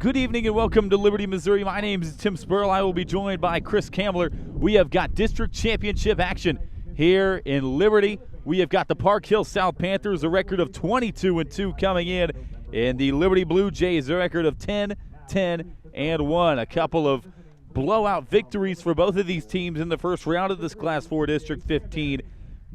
Good evening and welcome to Liberty, Missouri. My name is Tim Spurl. I will be joined by Chris Kamler. We have got district championship action here in Liberty. We have got the Park Hill South Panthers, a record of 22-2 coming in, and the Liberty Blue Jays, a record of 10-10-1. A couple of blowout victories for both of these teams in the first round of this Class 4 District 15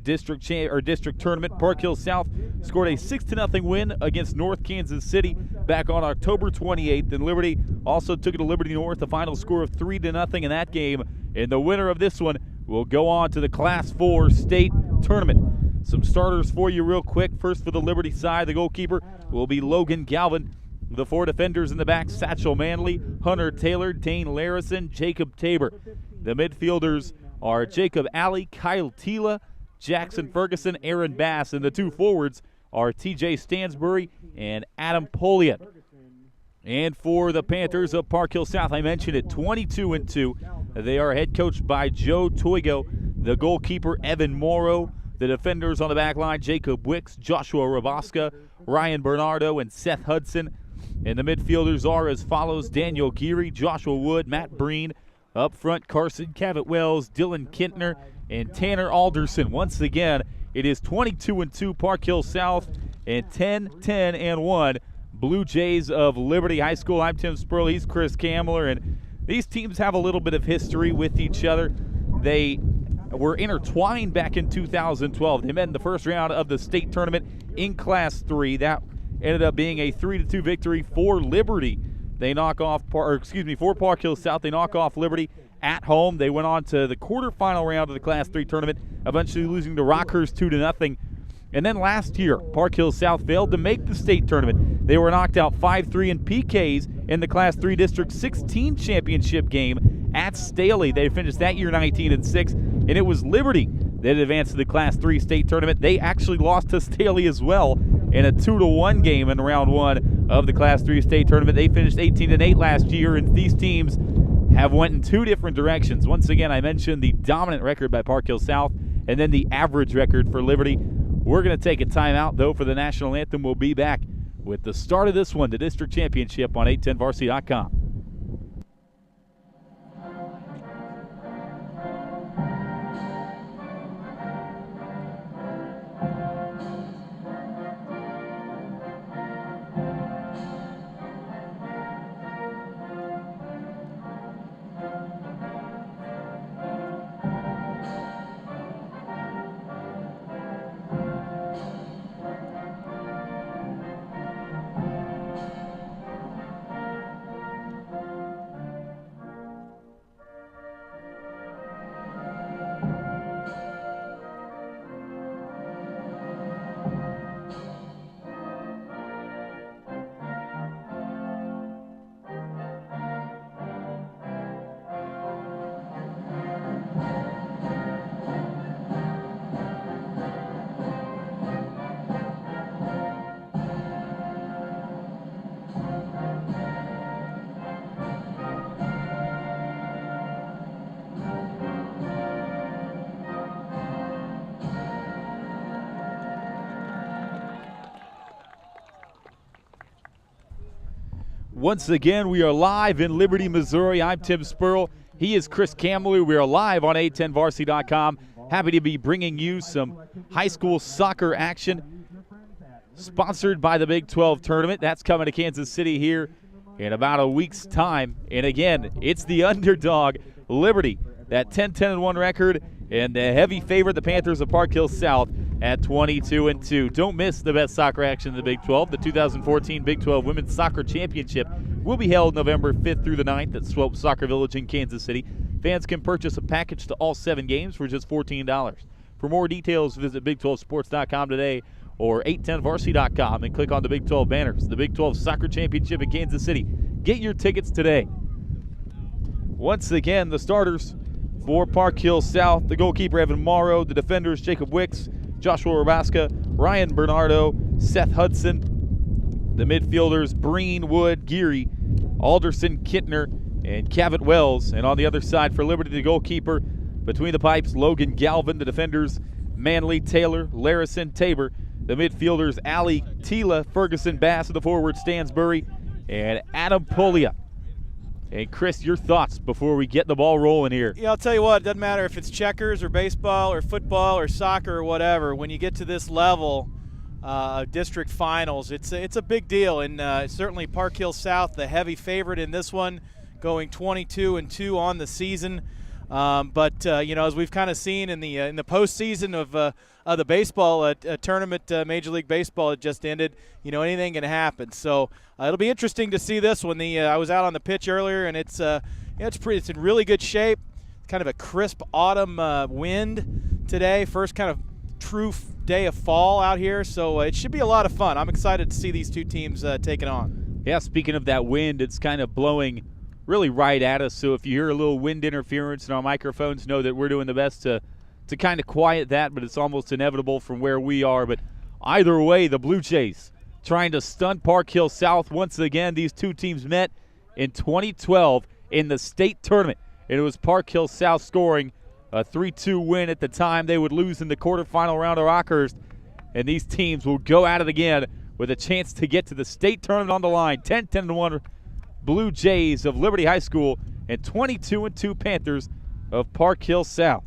district tournament. Park Hill South scored a 6-0 win against North Kansas City back on October 28th, and Liberty also took it to Liberty North, a final score of 3-0 in that game. And the winner of this one will go on to the Class 4 state tournament. Some starters for you real quick. First, for the Liberty side, the goalkeeper will be Logan Galvin. The four defenders in the back: Satchel Manley, Hunter Taylor, Dane Larison, Jacob Tabor. The midfielders are Jacob Alley, Kyle Tila, Jackson Ferguson, Aaron Bass, and the two forwards are TJ Stansbury and Adam Polian. And for the Panthers of Park Hill South, I mentioned it, 22-2. They are head coached by Joe Toigo, the goalkeeper Evan Morrow, the defenders on the back line Jacob Wicks, Joshua Raboska, Ryan Bernardo, and Seth Hudson. And the midfielders are as follows: Daniel Geary, Joshua Wood, Matt Breen. Up front, Carson Cavett-Wells, Dylan Kintner, and Tanner Alderson. Once again, it is 22-2 Park Hill South and 10-10-1 Blue Jays of Liberty High School. I'm Tim Spurl. He's Chris Kamler, and these teams have a little bit of history with each other. They were intertwined back in 2012. They met in the first round of the state tournament in Class 3. That ended up being a 3-2 victory for Liberty. They knock off, for Park Hill South. They knock off Liberty at home. They went on to the quarterfinal round of the Class 3 tournament, eventually losing to Rockhurst 2-0. And then last year, Park Hill South failed to make the state tournament. They were knocked out 5-3 in PKs in the Class 3 District 16 championship game at Staley. They finished that year 19-6, and it was Liberty that advanced to the Class 3 state tournament. They actually lost to Staley as well in a 2-1 game in round one of the Class 3 state tournament. They finished 18-8 last year, and these teams have went in two different directions. Once again, I mentioned the dominant record by Park Hill South and then the average record for Liberty. We're going to take a timeout, though, for the national anthem. We'll be back with the start of this one, the district championship, on 810varsity.com. Once again, we are live in Liberty, Missouri. I'm Tim Spurl. He is Chris Kamler. We are live on 810varsity.com. Happy to be bringing you some high school soccer action sponsored by the Big 12 tournament. That's coming to Kansas City here in about a week's time. And again, it's the underdog, Liberty, that 10-10-1 record, and the heavy favorite, the Panthers of Park Hill South, at 22-2. Don't miss the best soccer action in the Big 12. The 2014 Big 12 Women's Soccer Championship will be held November 5th through the 9th at Swope Soccer Village in Kansas City. Fans can purchase a package to all 7 games for just $14. For more details, visit Big12Sports.com today or 810varsity.com and click on the Big 12 banners. The Big 12 Soccer Championship in Kansas City. Get your tickets today. Once again, the starters for Park Hill South: the goalkeeper Evan Morrow, the defenders Jacob Wicks, Joshua Raboska, Ryan Bernardo, Seth Hudson. The midfielders Breen, Wood, Geary, Alderson, Kintner, and Cavett-Wells. And on the other side for Liberty, the goalkeeper between the pipes, Logan Galvin. The defenders Manley, Taylor, Larison, Tabor. The midfielders Alley, Tila, Ferguson, Bass. And the forward Stansbury and Adam Polia. And Chris, your thoughts before we get the ball rolling here? Yeah, I'll tell you what, it doesn't matter if it's checkers or baseball or football or soccer or whatever. When you get to this level, district finals, it's a big deal. And certainly Park Hill South, the heavy favorite in this one, going 22-2 on the season. But as we've kind of seen in the postseason of the baseball tournament, Major League Baseball, it just ended. Anything can happen. So it'll be interesting to see this one. I was out on the pitch earlier, and it's in really good shape. Kind of a crisp autumn wind today. First kind of true day of fall out here. So it should be a lot of fun. I'm excited to see these two teams take it on. Yeah, speaking of that wind, it's kind of blowing really right at us. So if you hear a little wind interference in our microphones, know that we're doing the best to kind of quiet that, but it's almost inevitable from where we are. But either way, the Blue Jays trying to stun Park Hill South once again. These two teams met in 2012 in the state tournament, and it was Park Hill South scoring a 3-2 win at the time. They would lose in the quarterfinal round of Rockhurst, and these teams will go at it again with a chance to get to the state tournament on the line. 10-1 Blue Jays of Liberty High School and 22-2 Panthers of Park Hill South.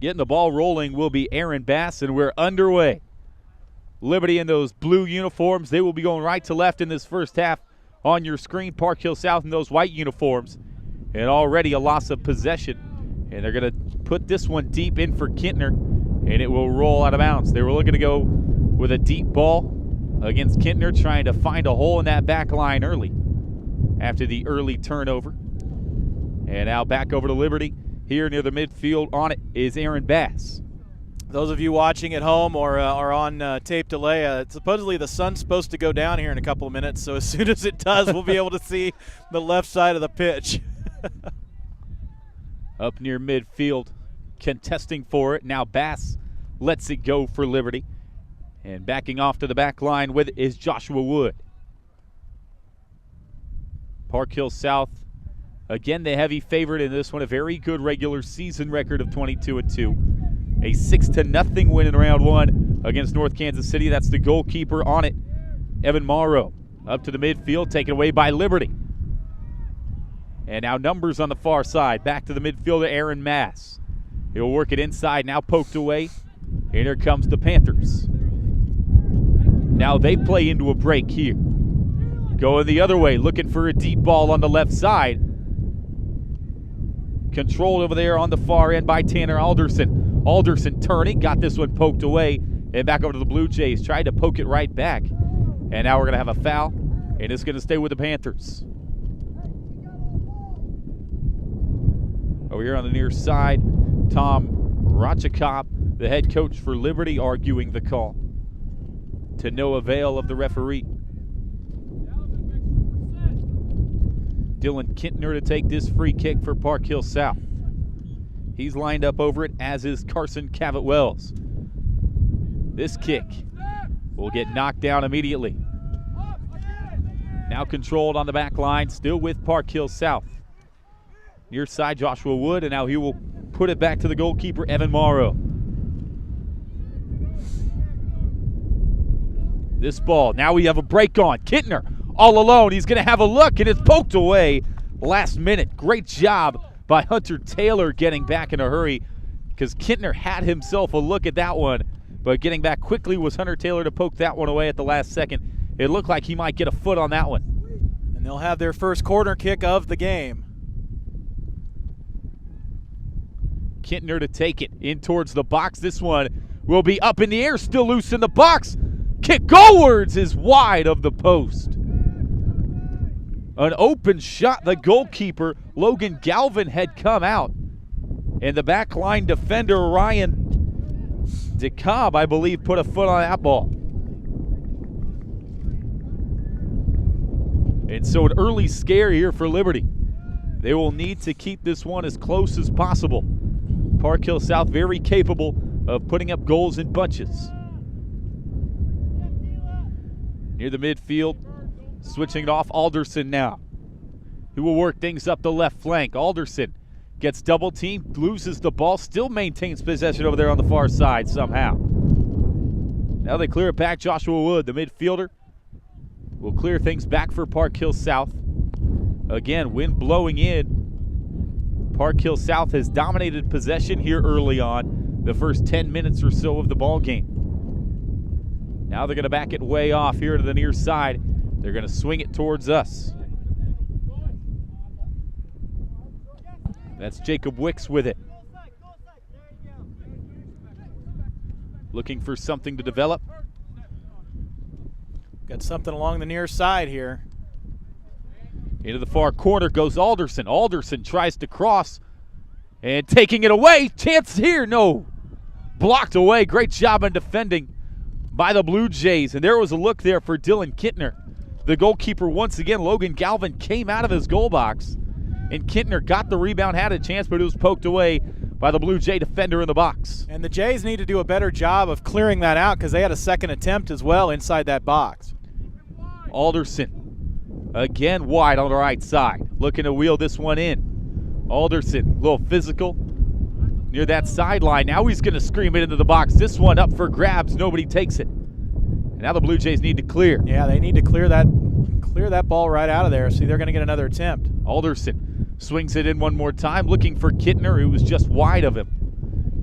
Getting the ball rolling will be Aaron Bass, and we're underway. Liberty in those blue uniforms. They will be going right to left in this first half on your screen. Park Hill South in those white uniforms. And already a loss of possession. And they're going to put this one deep in for Kintner, and it will roll out of bounds. They were looking to go with a deep ball against Kintner, trying to find a hole in that back line early after the early turnover. And now back over to Liberty. Here near the midfield on it is Aaron Bass. Those of you watching at home or are on tape delay, supposedly the sun's supposed to go down here in a couple of minutes, so as soon as it does, we'll be able to see the left side of the pitch. Up near midfield, contesting for it. Now Bass lets it go for Liberty. And backing off to the back line with it is Joshua Wood. Park Hill South, again the heavy favorite in this one. A very good regular season record of 22-2. A 6-0 win in round one against North Kansas City. That's the goalkeeper on it, Evan Morrow. Up to the midfield, taken away by Liberty. And now numbers on the far side. Back to the midfielder, Aaron Mass. He'll work it inside, now poked away. And here comes the Panthers. Now they play into a break here. Going the other way, looking for a deep ball on the left side. Controlled over there on the far end by Tanner Alderson. Alderson turning, got this one poked away, and back over to the Blue Jays. Tried to poke it right back. And now we're going to have a foul, and it's going to stay with the Panthers. Over here on the near side, Tom Rachakop, the head coach for Liberty, arguing the call. To no avail of the referee. Dylan Kintner to take this free kick for Park Hill South. He's lined up over it, as is Carson Cavett-Wells. This kick will get knocked down immediately. Now controlled on the back line, still with Park Hill South. Near side, Joshua Wood, and now he will put it back to the goalkeeper, Evan Morrow. This ball, now we have a break on. Kintner all alone. He's going to have a look, and it's poked away last minute. Great job by Hunter Taylor getting back in a hurry, because Kintner had himself a look at that one, but getting back quickly was Hunter Taylor to poke that one away at the last second. It looked like he might get a foot on that one. And they'll have their first corner kick of the game. Kintner to take it in towards the box. This one will be up in the air, still loose in the box. Kick goalwards is wide of the post. An open shot. The goalkeeper, Logan Galvin, had come out. And the back line defender, Ryan DeCobb, I believe, put a foot on that ball. And so an early scare here for Liberty. They will need to keep this one as close as possible. Park Hill South very capable of putting up goals in bunches. Near the midfield, switching it off, Alderson now. He will work things up the left flank. Alderson gets double teamed, loses the ball, still maintains possession over there on the far side somehow. Now they clear it back. Joshua Wood, the midfielder, will clear things back for Park Hill South. Again, wind blowing in. Park Hill South has dominated possession here early on, the first 10 minutes or so of the ball game. Now they're going to back it way off here to the near side. They're going to swing it towards us. That's Jacob Wicks with it. Looking for something to develop. Got something along the near side here. Into the far corner goes Alderson. Alderson tries to cross and taking it away. Chance here, no. Blocked away. Great job on defending by the Blue Jays. And there was a look there for Dylan Kittner. The goalkeeper once again, Logan Galvin, came out of his goal box. And Kittner got the rebound, had a chance, but it was poked away by the Blue Jay defender in the box. And the Jays need to do a better job of clearing that out because they had a second attempt as well inside that box. Alderson, again wide on the right side. Looking to wheel this one in. Alderson, a little physical near that sideline. Now he's going to scream it into the box. This one up for grabs. Nobody takes it. And now the Blue Jays need to clear. Yeah, they need to clear that ball right out of there. See, they're going to get another attempt. Alderson swings it in one more time, looking for Kittner, who was just wide of him.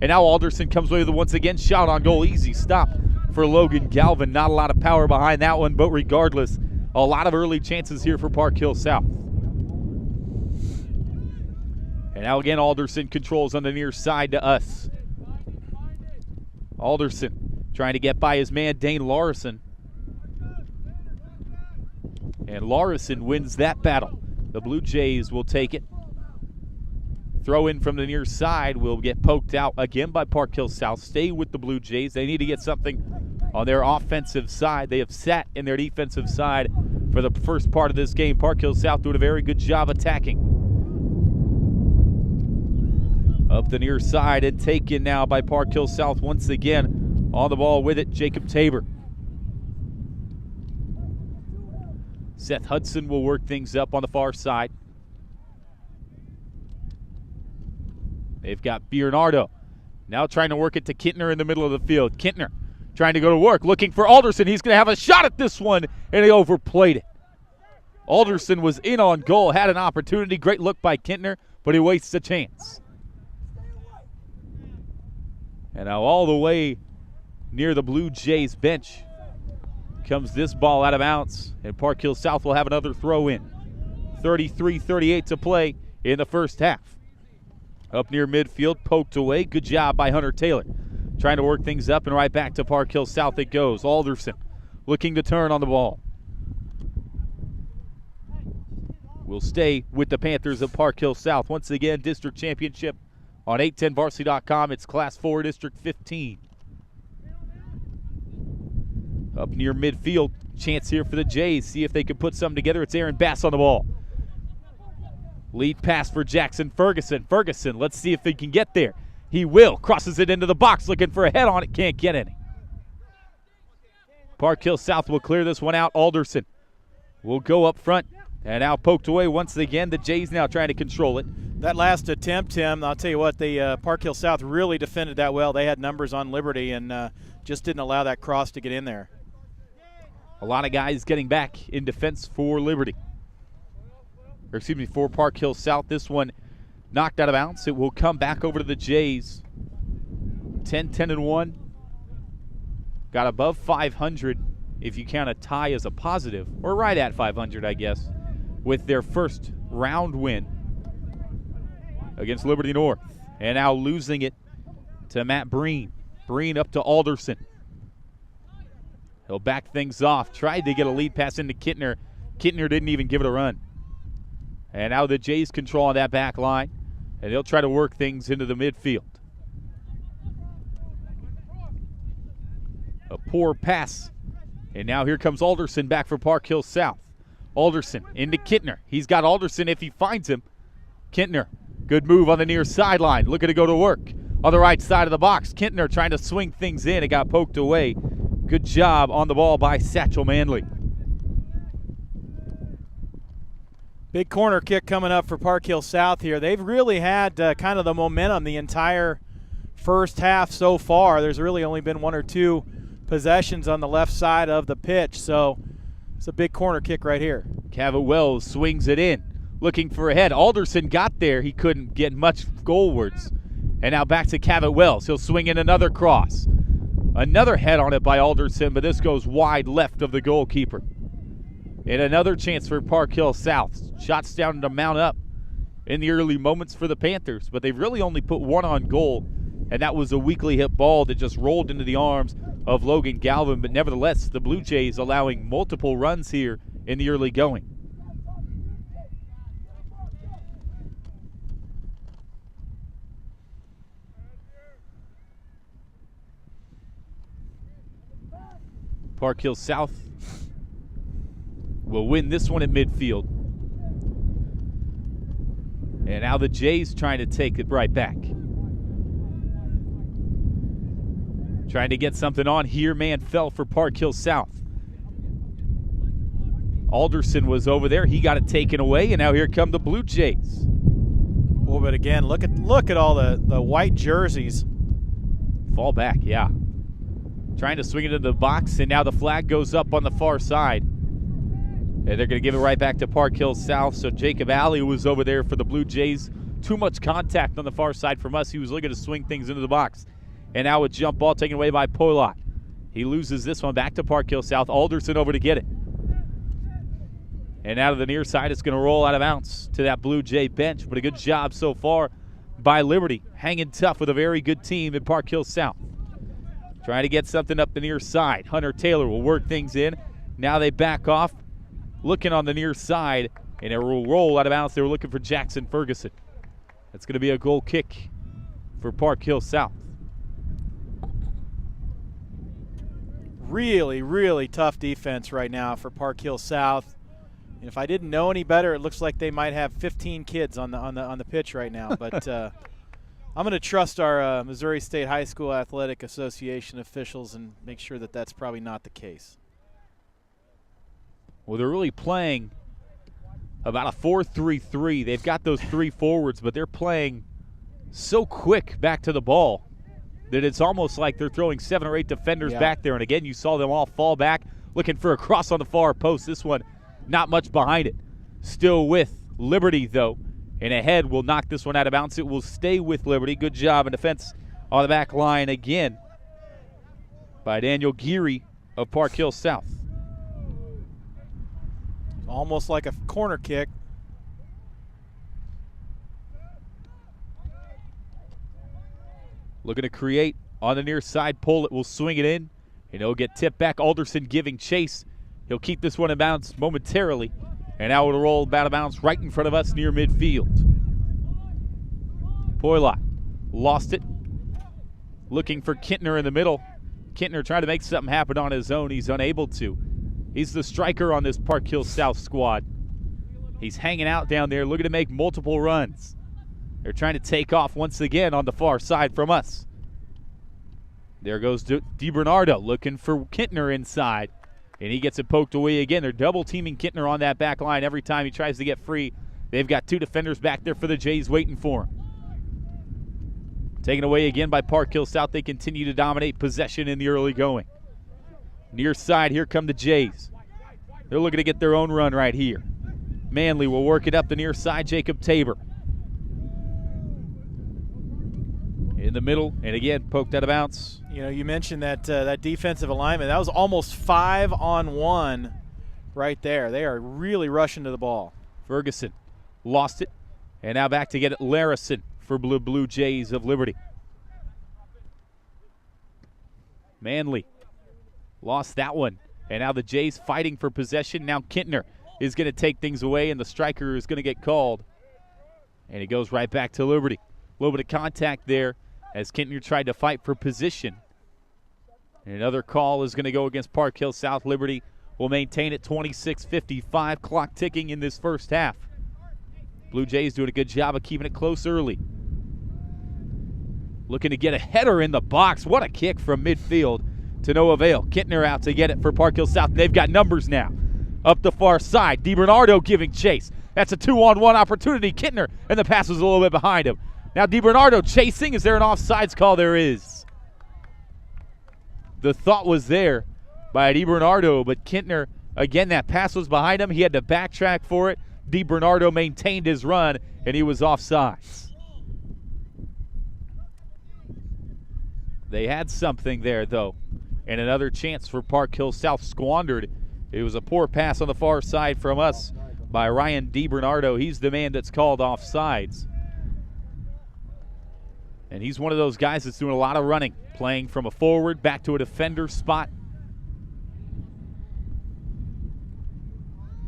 And now Alderson comes away with it once again. Shot on goal. Easy stop for Logan Galvin. Not a lot of power behind that one, but regardless, a lot of early chances here for Park Hill South. And now again, Alderson controls on the near side to us. Alderson trying to get by his man, Dane Larson. And Larson wins that battle. The Blue Jays will take it. Throw in from the near side will get poked out again by Park Hill South. Stay with the Blue Jays. They need to get something on their offensive side. They have sat in their defensive side for the first part of this game. Park Hill South doing a very good job attacking. Up the near side and taken now by Park Hill South once again. On the ball with it, Jacob Tabor. Seth Hudson will work things up on the far side. They've got Bernardo now trying to work it to Kittner in the middle of the field. Kittner trying to go to work, looking for Alderson. He's going to have a shot at this one, and he overplayed it. Alderson was in on goal, had an opportunity. Great look by Kittner, but he wastes a chance. And now all the way near the Blue Jays bench comes this ball out of bounds, and Park Hill South will have another throw in. 33-38 to play in the first half. Up near midfield, poked away. Good job by Hunter Taylor. Trying to work things up, and right back to Park Hill South it goes. Alderson looking to turn on the ball. We'll stay with the Panthers of Park Hill South. Once again, district championship on 810varsity.com. It's Class 4, District 15. Up near midfield, chance here for the Jays. See if they can put something together. It's Aaron Bass on the ball. Lead pass for Jackson Ferguson. Ferguson, let's see if he can get there. He will. Crosses it into the box, looking for a head on it. Can't get any. Park Hill South will clear this one out. Alderson will go up front. And now poked away once again. The Jays now trying to control it. That last attempt, Tim, I'll tell you what, the Park Hill South really defended that well. They had numbers on Liberty and just didn't allow that cross to get in there. A lot of guys getting back in defense for Liberty. Or excuse me, for Park Hill South. This one knocked out of bounds. It will come back over to the Jays. 10-1. Got above 500 if you count a tie as a positive, or right at 500, I guess, with their first round win against Liberty North. And now losing it to Matt Breen. Breen up to Alderson. He'll back things off. Tried to get a lead pass into Kittner. Kittner didn't even give it a run. And now the Jays control on that back line, and they'll try to work things into the midfield. A poor pass. And now here comes Alderson back for Park Hill South. Alderson into Kittner. He's got Alderson if he finds him. Kittner, good move on the near sideline. Looking to go to work on the right side of the box. Kittner trying to swing things in. It got poked away. Good job on the ball by Satchel Manley. Big corner kick coming up for Park Hill South here. They've really had kind of the momentum the entire first half so far. There's really only been one or two possessions on the left side of the pitch. So It's a big corner kick right here. Cavett Wells swings it in, looking for a head. Alderson got there. He couldn't get much goalwards. And now back to Cavett Wells. He'll swing in another cross. Another head on it by Alderson, but this goes wide left of the goalkeeper. And another chance for Park Hill South. Shots down to mount up in the early moments for the Panthers, but they've really only put one on goal, and that was a weakly hit ball that just rolled into the arms of Logan Galvin. But nevertheless, the Blue Jays allowing multiple runs here in the early going. Park Hill South will win this one at midfield. And now the Jays trying to take it right back. Trying to get something on here. Man fell for Park Hill South. Alderson was over there. He got it taken away, and now here come the Blue Jays. Well, but again, look at all the white jerseys. Fall back, yeah. Trying to swing it into the box, and now the flag goes up on the far side. And they're going to give it right back to Park Hill South. So Jacob Alley was over there for the Blue Jays. Too much contact on the far side from us. He was looking to swing things into the box. And now a jump ball taken away by Poilot. He loses this one back to Park Hill South. Alderson over to get it. And out of the near side, it's going to roll out of bounds to that Blue Jay bench. But a good job so far by Liberty, hanging tough with a very good team in Park Hill South. Trying to get something up the near side. Hunter Taylor will work things in. Now they back off, looking on the near side, and it will roll out of bounds. They were looking for Jackson Ferguson. That's going to be a goal kick for Park Hill South. Really, really tough defense right now for Park Hill South. And if I didn't know any better, it looks like they might have 15 kids on the pitch right now. But I'm going to trust our Missouri State High School Athletic Association officials and make sure that that's probably not the case. Well, they're really playing about a 4-3-3. They've got those three forwards, but they're playing so quick back to the ball that it's almost like they're throwing 7 or 8 defenders back there. And again, you saw them all fall back, looking for a cross on the far post. This one, not much behind it. Still with Liberty, though. And a head will knock this one out of bounds. It will stay with Liberty. Good job in defense on the back line again by Daniel Geary of Park Hill South. Almost like a corner kick. Looking to create on the near side. Pollitt will swing it in, and he'll get tipped back. Alderson giving chase. He'll keep this one in bounds momentarily, and now it'll roll out of bounds right in front of us near midfield. Poilot lost it. Looking for Kintner in the middle. Kintner trying to make something happen on his own. He's unable to. He's the striker on this Park Hill South squad. He's hanging out down there, looking to make multiple runs. They're trying to take off once again on the far side from us. There goes DiBernardo looking for Kintner inside, and he gets it poked away again. They're double-teaming Kintner on that back line every time he tries to get free. They've got 2 defenders back there for the Jays waiting for him. Taken away again by Park Hill South. They continue to dominate possession in the early going. Near side, here come the Jays. They're looking to get their own run right here. Manley will work it up the near side. Jacob Tabor in the middle, and again poked out of bounds. You know, you mentioned that that defensive alignment. That was almost 5-on-1 right there. They are really rushing to the ball. Ferguson lost it, and now back to get it. Larison for Blue Jays of Liberty. Manley lost that one, and now the Jays fighting for possession. Now Kintner is going to take things away, and the striker is going to get called. And it goes right back to Liberty. A little bit of contact there as Kintner tried to fight for position. And another call is going to go against Park Hill South. Liberty will maintain it 26:55. Clock ticking in this first half. Blue Jays doing a good job of keeping it close early. Looking to get a header in the box. What a kick from midfield to no avail. Kintner out to get it for Park Hill South. They've got numbers now. Up the far side, DiBernardo giving chase. That's a 2-on-1 opportunity. Kintner, and the pass was a little bit behind him. Now DiBernardo chasing. Is there an offsides call? There is. The thought was there by DiBernardo, but Kintner Again, that pass was behind him. He had to backtrack for it. DiBernardo maintained his run, and he was offsides. They had something there, though, and another chance for Park Hill South squandered. It was a poor pass on the far side from us by Ryan DiBernardo. He's the man that's called offsides. And he's one of those guys that's doing a lot of running, playing from a forward back to a defender spot.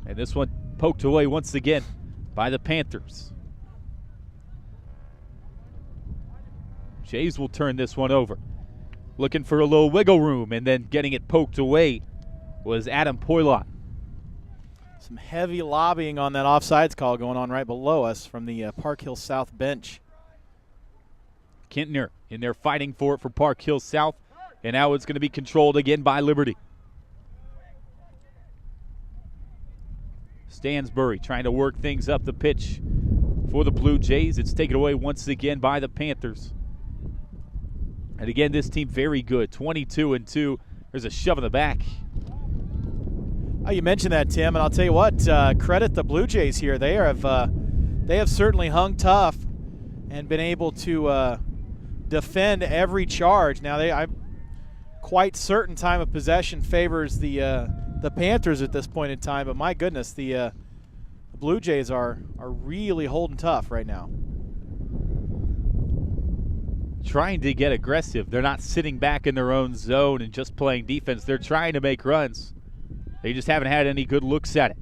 And this one poked away once again by the Panthers. Jays will turn this one over. Looking for a little wiggle room, and then getting it poked away was Adam Poilot. Some heavy lobbying on that offsides call going on right below us from the Park Hill South bench. Kintner in there fighting for it for Park Hill South, and now it's going to be controlled again by Liberty. Stansbury trying to work things up the pitch for the Blue Jays. It's taken away once again by the Panthers. And again, this team very good, 22-2. There's a shove in the back. Oh, you mentioned that, Tim, and I'll tell you what, credit the Blue Jays here. They have certainly hung tough and been able to defend every charge. Now, I'm quite certain time of possession favors the Panthers at this point in time, but my goodness, the Blue Jays are really holding tough right now. Trying to get aggressive. They're not sitting back in their own zone and just playing defense. They're trying to make runs. They just haven't had any good looks at it.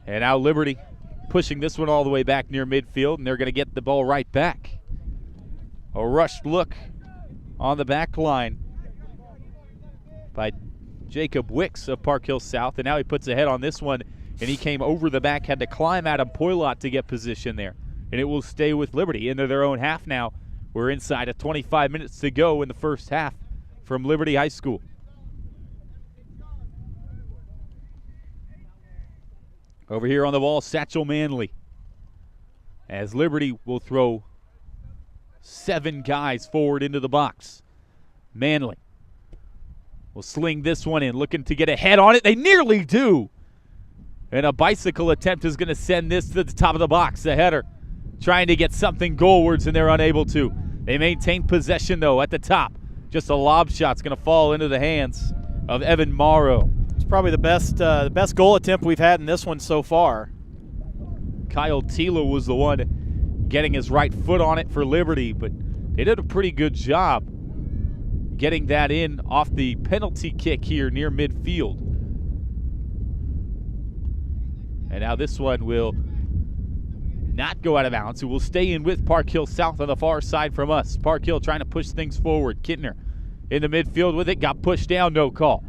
And now Liberty pushing this one all the way back near midfield, and they're going to get the ball right back. A rushed look on the back line by Jacob Wicks of Park Hill South, and now he puts a head on this one, and he came over the back, had to climb Adam Poilot to get position there. And it will stay with Liberty into their own half now. We're inside of 25 minutes to go in the first half from Liberty High School. Over here on the wall, Satchel Manley. As Liberty will throw 7 guys forward into the box. Manley will sling this one in, looking to get a head on it. They nearly do. And a bicycle attempt is going to send this to the top of the box. The header trying to get something goalwards, and they're unable to. They maintain possession, though, at the top. Just a lob shot's going to fall into the hands of Evan Morrow. It's probably the best goal attempt we've had in this one so far. Kyle Tila was the one getting his right foot on it for Liberty, but they did a pretty good job getting that in off the penalty kick here near midfield. And now this one will not go out of bounds. It will stay in with Park Hill South on the far side from us. Park Hill trying to push things forward. Kintner in the midfield with it, got pushed down, no call.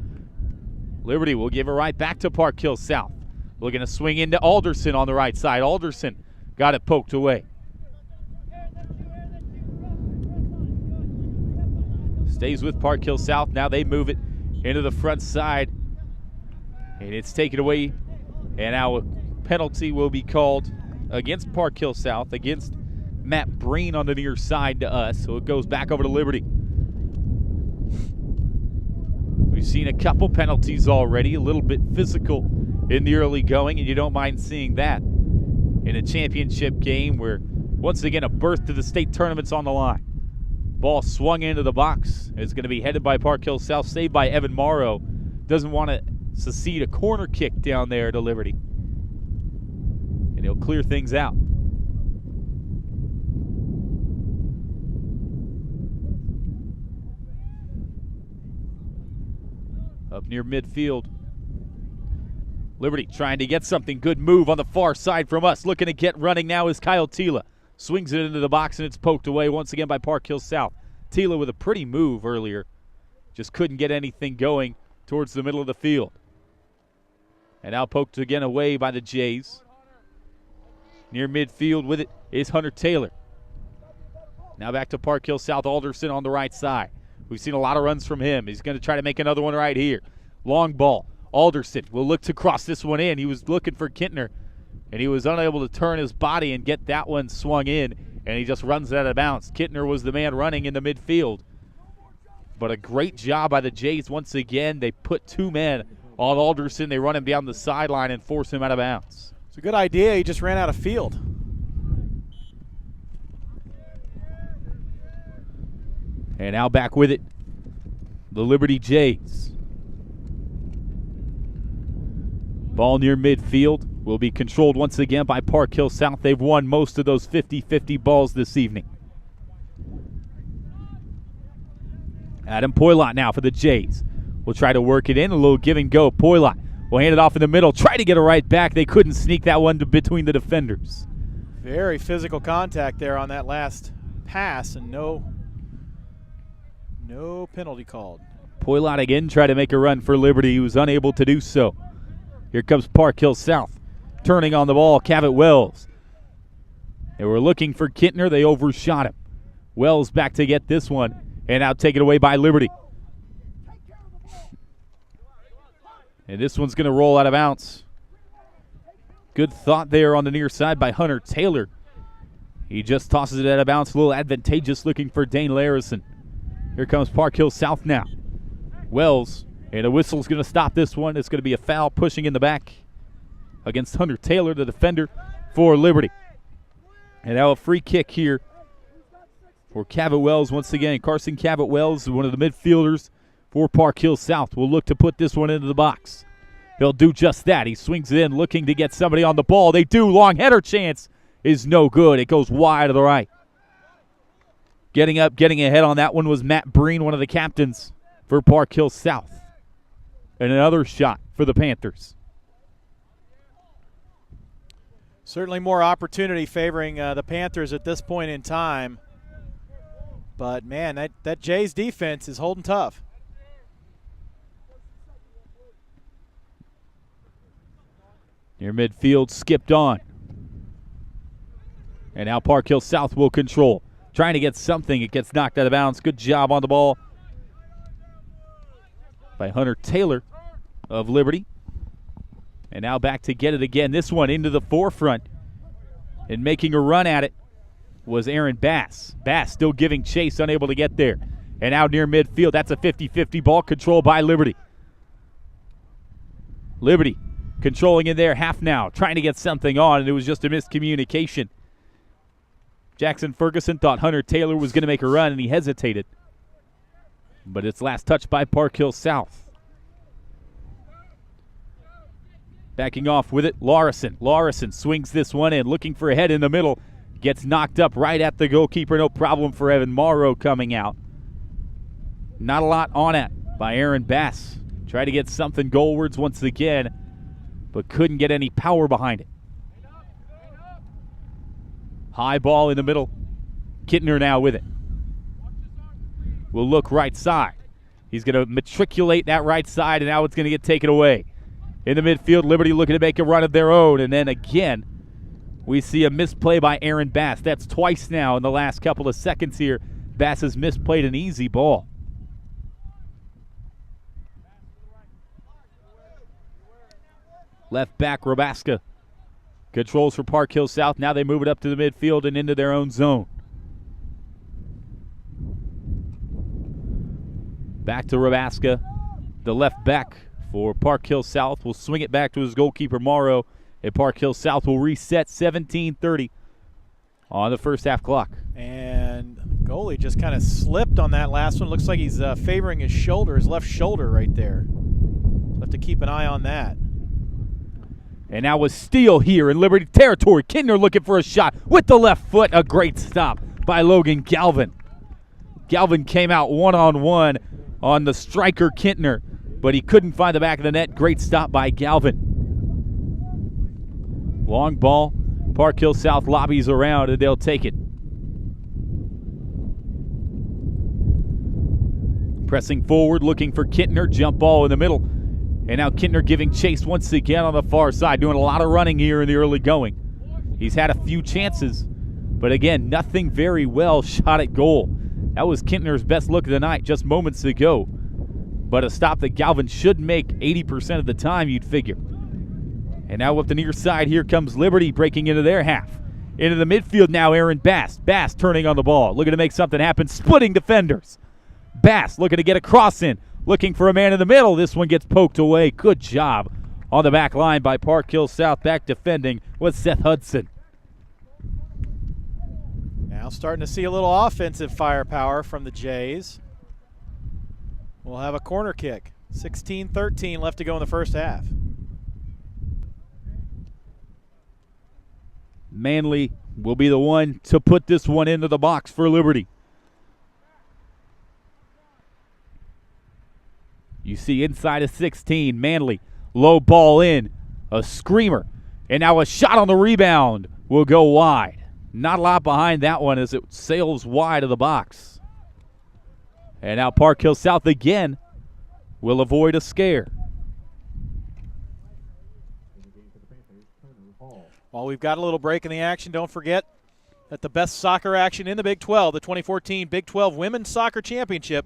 Liberty will give it right back to Park Hill South. Looking to swing into Alderson on the right side. Alderson got it poked away. Stays with Park Hill South. Now they move it into the front side. And it's taken away. And now a penalty will be called against Park Hill South, against Matt Breen on the near side to us. So it goes back over to Liberty. We've seen a couple penalties already, a little bit physical in the early going, and you don't mind seeing that in a championship game where, once again, a berth to the state tournament's on the line. Ball swung into the box. It's going to be headed by Park Hill South, saved by Evan Morrow. Doesn't want to succeed a corner kick down there to Liberty. And he'll clear things out. Up near midfield. Liberty trying to get something. Good move on the far side from us. Looking to get running now is Kyle Tila. Swings it into the box, and it's poked away once again by Park Hill South. Tila with a pretty move earlier. Just couldn't get anything going towards the middle of the field. And now poked again away by the Jays. Near midfield with it is Hunter Taylor. Now back to Park Hill South. Alderson on the right side. We've seen a lot of runs from him. He's going to try to make another one right here. Long ball. Alderson will look to cross this one in. He was looking for Kintner, and he was unable to turn his body and get that one swung in, and he just runs it out of bounds. Kintner was the man running in the midfield. But a great job by the Jays once again. They put 2 men on Alderson. They run him down the sideline and force him out of bounds. It's a good idea. He just ran out of field. And now back with it, the Liberty Jays. Ball near midfield will be controlled once again by Park Hill South. They've won most of those 50-50 balls this evening. Adam Poilot now for the Jays. Will try to work it in, a little give and go. Poilot will hand it off in the middle, try to get it right back. They couldn't sneak that one between the defenders. Very physical contact there on that last pass, and no penalty called. Poilot again tried to make a run for Liberty. He was unable to do so. Here comes Park Hill South. Turning on the ball, Cavett Wells. They were looking for Kintner. They overshot him. Wells back to get this one, and now taken away by Liberty. And this one's going to roll out of bounds. Good thought there on the near side by Hunter Taylor. He just tosses it out of bounds, a little advantageous looking for Dane Larison. Here comes Park Hill South now. Wells, and a whistle's going to stop this one. It's going to be a foul pushing in the back against Hunter Taylor, the defender for Liberty. And now a free kick here for Cavett Wells once again. Carson Cavett Wells, one of the midfielders for Park Hill South, will look to put this one into the box. He'll do just that. He swings it in, looking to get somebody on the ball. They do. Long header chance is no good. It goes wide to the right. Getting up, getting ahead on that one was Matt Breen, one of the captains for Park Hill South. And another shot for the Panthers. Certainly more opportunity favoring the Panthers at this point in time. But, man, that Jays defense is holding tough. Near midfield, skipped on. And now Park Hill South will control. Trying to get something. It gets knocked out of bounds. Good job on the ball by Hunter Taylor of Liberty. And now back to get it again. This one into the forefront. And making a run at it was Aaron Bass. Bass still giving chase, unable to get there. And out near midfield, that's a 50-50 ball control by Liberty. Liberty controlling in there half now, trying to get something on, and it was just a miscommunication. Jackson Ferguson thought Hunter Taylor was going to make a run, and he hesitated. But it's last touched by Park Hill South. Backing off with it, Larison. Larison swings this one in, looking for a head in the middle. Gets knocked up right at the goalkeeper. No problem for Evan Morrow coming out. Not a lot on it by Aaron Bass. Tried to get something goalwards once again, but couldn't get any power behind it. High ball in the middle. Kintner now with it. Will look right side. He's going to matriculate that right side, and now it's going to get taken away. In the midfield, Liberty looking to make a run of their own, and then again, we see a misplay by Aaron Bass. That's twice now in the last couple of seconds here. Bass has misplayed an easy ball. Left back, Robaska controls for Park Hill South. Now they move it up to the midfield and into their own zone. Back to Robaska. The left back for Park Hill South will swing it back to his goalkeeper, Morrow. And Park Hill South will reset 17:30 on the first half clock. And the goalie just kind of slipped on that last one. Looks like he's favoring his shoulder, his left shoulder right there. So have to keep an eye on that. And now with Steele here in Liberty territory. Kintner looking for a shot with the left foot. A great stop by Logan Galvin. Galvin came out one-on-one on the striker Kintner, but he couldn't find the back of the net. Great stop by Galvin. Long ball. Park Hill South lobbies around, and they'll take it. Pressing forward, looking for Kintner. Jump ball in the middle. And now Kintner giving chase once again on the far side, doing a lot of running here in the early going. He's had a few chances, but again, nothing very well shot at goal. That was Kintner's best look of the night just moments ago. But a stop that Galvin should make 80% of the time, you'd figure. And now up the near side, here comes Liberty breaking into their half. Into the midfield now, Aaron Bass. Bass turning on the ball, looking to make something happen, splitting defenders. Bass looking to get a cross in. looking for a man in the middle. This one gets poked away. Good job on the back line by Park Hill South. Back defending was Seth Hudson. Now starting to see a little offensive firepower from the Jays. We'll have a corner kick. 16-13 left to go in the first half. Manley will be the one to put this one into the box for Liberty. You see inside of 16, Manley, low ball in, a screamer, and now a shot on the rebound will go wide. Not a lot behind that one as it sails wide of the box. And now Park Hill South again will avoid a scare. While we've got a little break in the action, don't forget that the best soccer action in the Big 12, the 2014 Big 12 Women's Soccer Championship,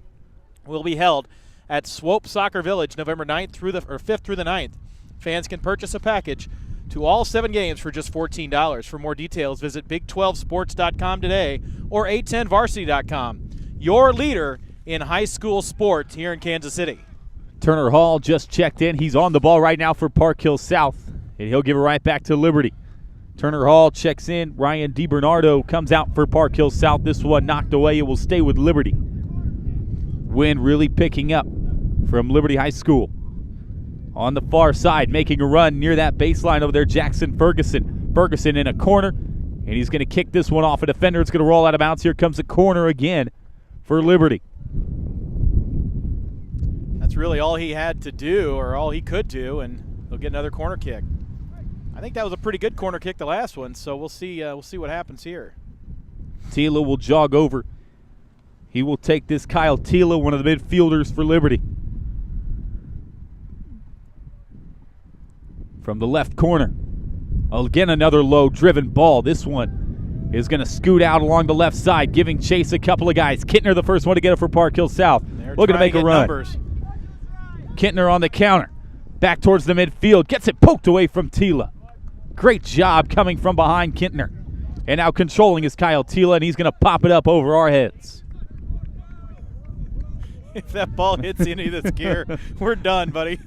will be held at Swope Soccer Village November 5th through the 9th. Fans can purchase a package to all 7 games for just $14. For more details, visit Big12Sports.com today or 810varsity.com. Your leader in high school sports here in Kansas City. Turner Hall just checked in. He's on the ball right now for Park Hill South, and he'll give it right back to Liberty. Turner Hall checks in. Ryan DiBernardo comes out for Park Hill South. This one knocked away. It will stay with Liberty. Wind really picking up from Liberty High School. On the far side, making a run near that baseline over there, Jackson Ferguson. Ferguson in a corner, and he's going to kick this one off a defender. It's going to roll out of bounds. Here comes a corner again for Liberty. That's really all he had to do, or all he could do, and he'll get another corner kick. I think that was a pretty good corner kick, the last one, so we'll see what happens here. Tila will jog over. He will take this. Kyle Tila, one of the midfielders for Liberty. From the left corner. Again, another low-driven ball. This one is going to scoot out along the left side, giving chase a couple of guys. Kittner, the first one to get it for Park Hill South. Looking to make a run. Numbers. Kittner on the counter. Back towards the midfield. Gets it poked away from Tila. Great job coming from behind Kittner. And now controlling is Kyle Tila, and he's going to pop it up over our heads. If that ball hits any of this gear, we're done, buddy.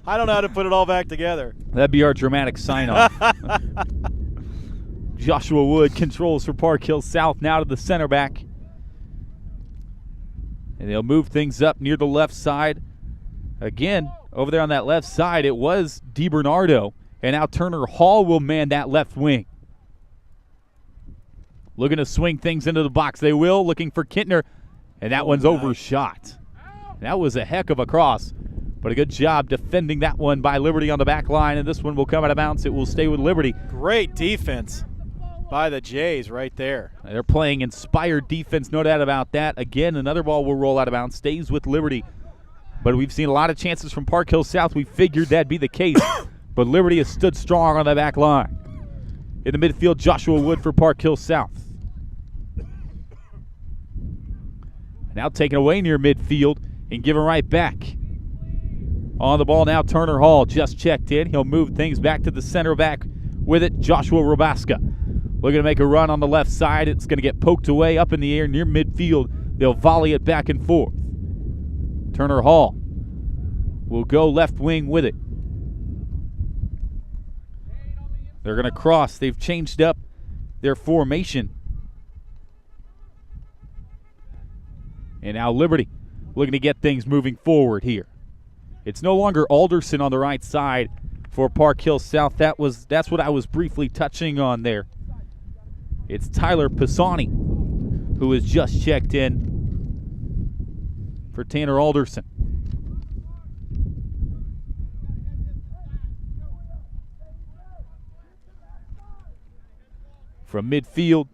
I don't know how to put it all back together. That'd be our dramatic sign-off. Joshua Wood controls for Park Hill South, now to the center back. And they'll move things up near the left side. Again, over there on that left side, it was DiBernardo. And now Turner Hall will man that left wing. Looking to swing things into the box. They will, looking for Kittner. And that one's overshot. That was a heck of a cross. But a good job defending that one by Liberty on the back line. And this one will come out of bounds. It will stay with Liberty. Great defense by the Jays right there. They're playing inspired defense, no doubt about that. Again, another ball will roll out of bounds. Stays with Liberty. But we've seen a lot of chances from Park Hill South. We figured that'd be the case. But Liberty has stood strong on the back line. In the midfield, Joshua Wood for Park Hill South. Now taken away near midfield and given right back. On the ball now, Turner Hall just checked in. He'll move things back to the center back with it, Joshua Robaska. Looking to make a run on the left side. It's going to get poked away up in the air near midfield. They'll volley it back and forth. Turner Hall will go left wing with it. They're going to cross. They've changed up their formation. And now Liberty looking to get things moving forward here. It's no longer Alderson on the right side for Park Hill South. That's what I was briefly touching on there. It's Tyler Pisani who has just checked in for Tanner Alderson. From midfield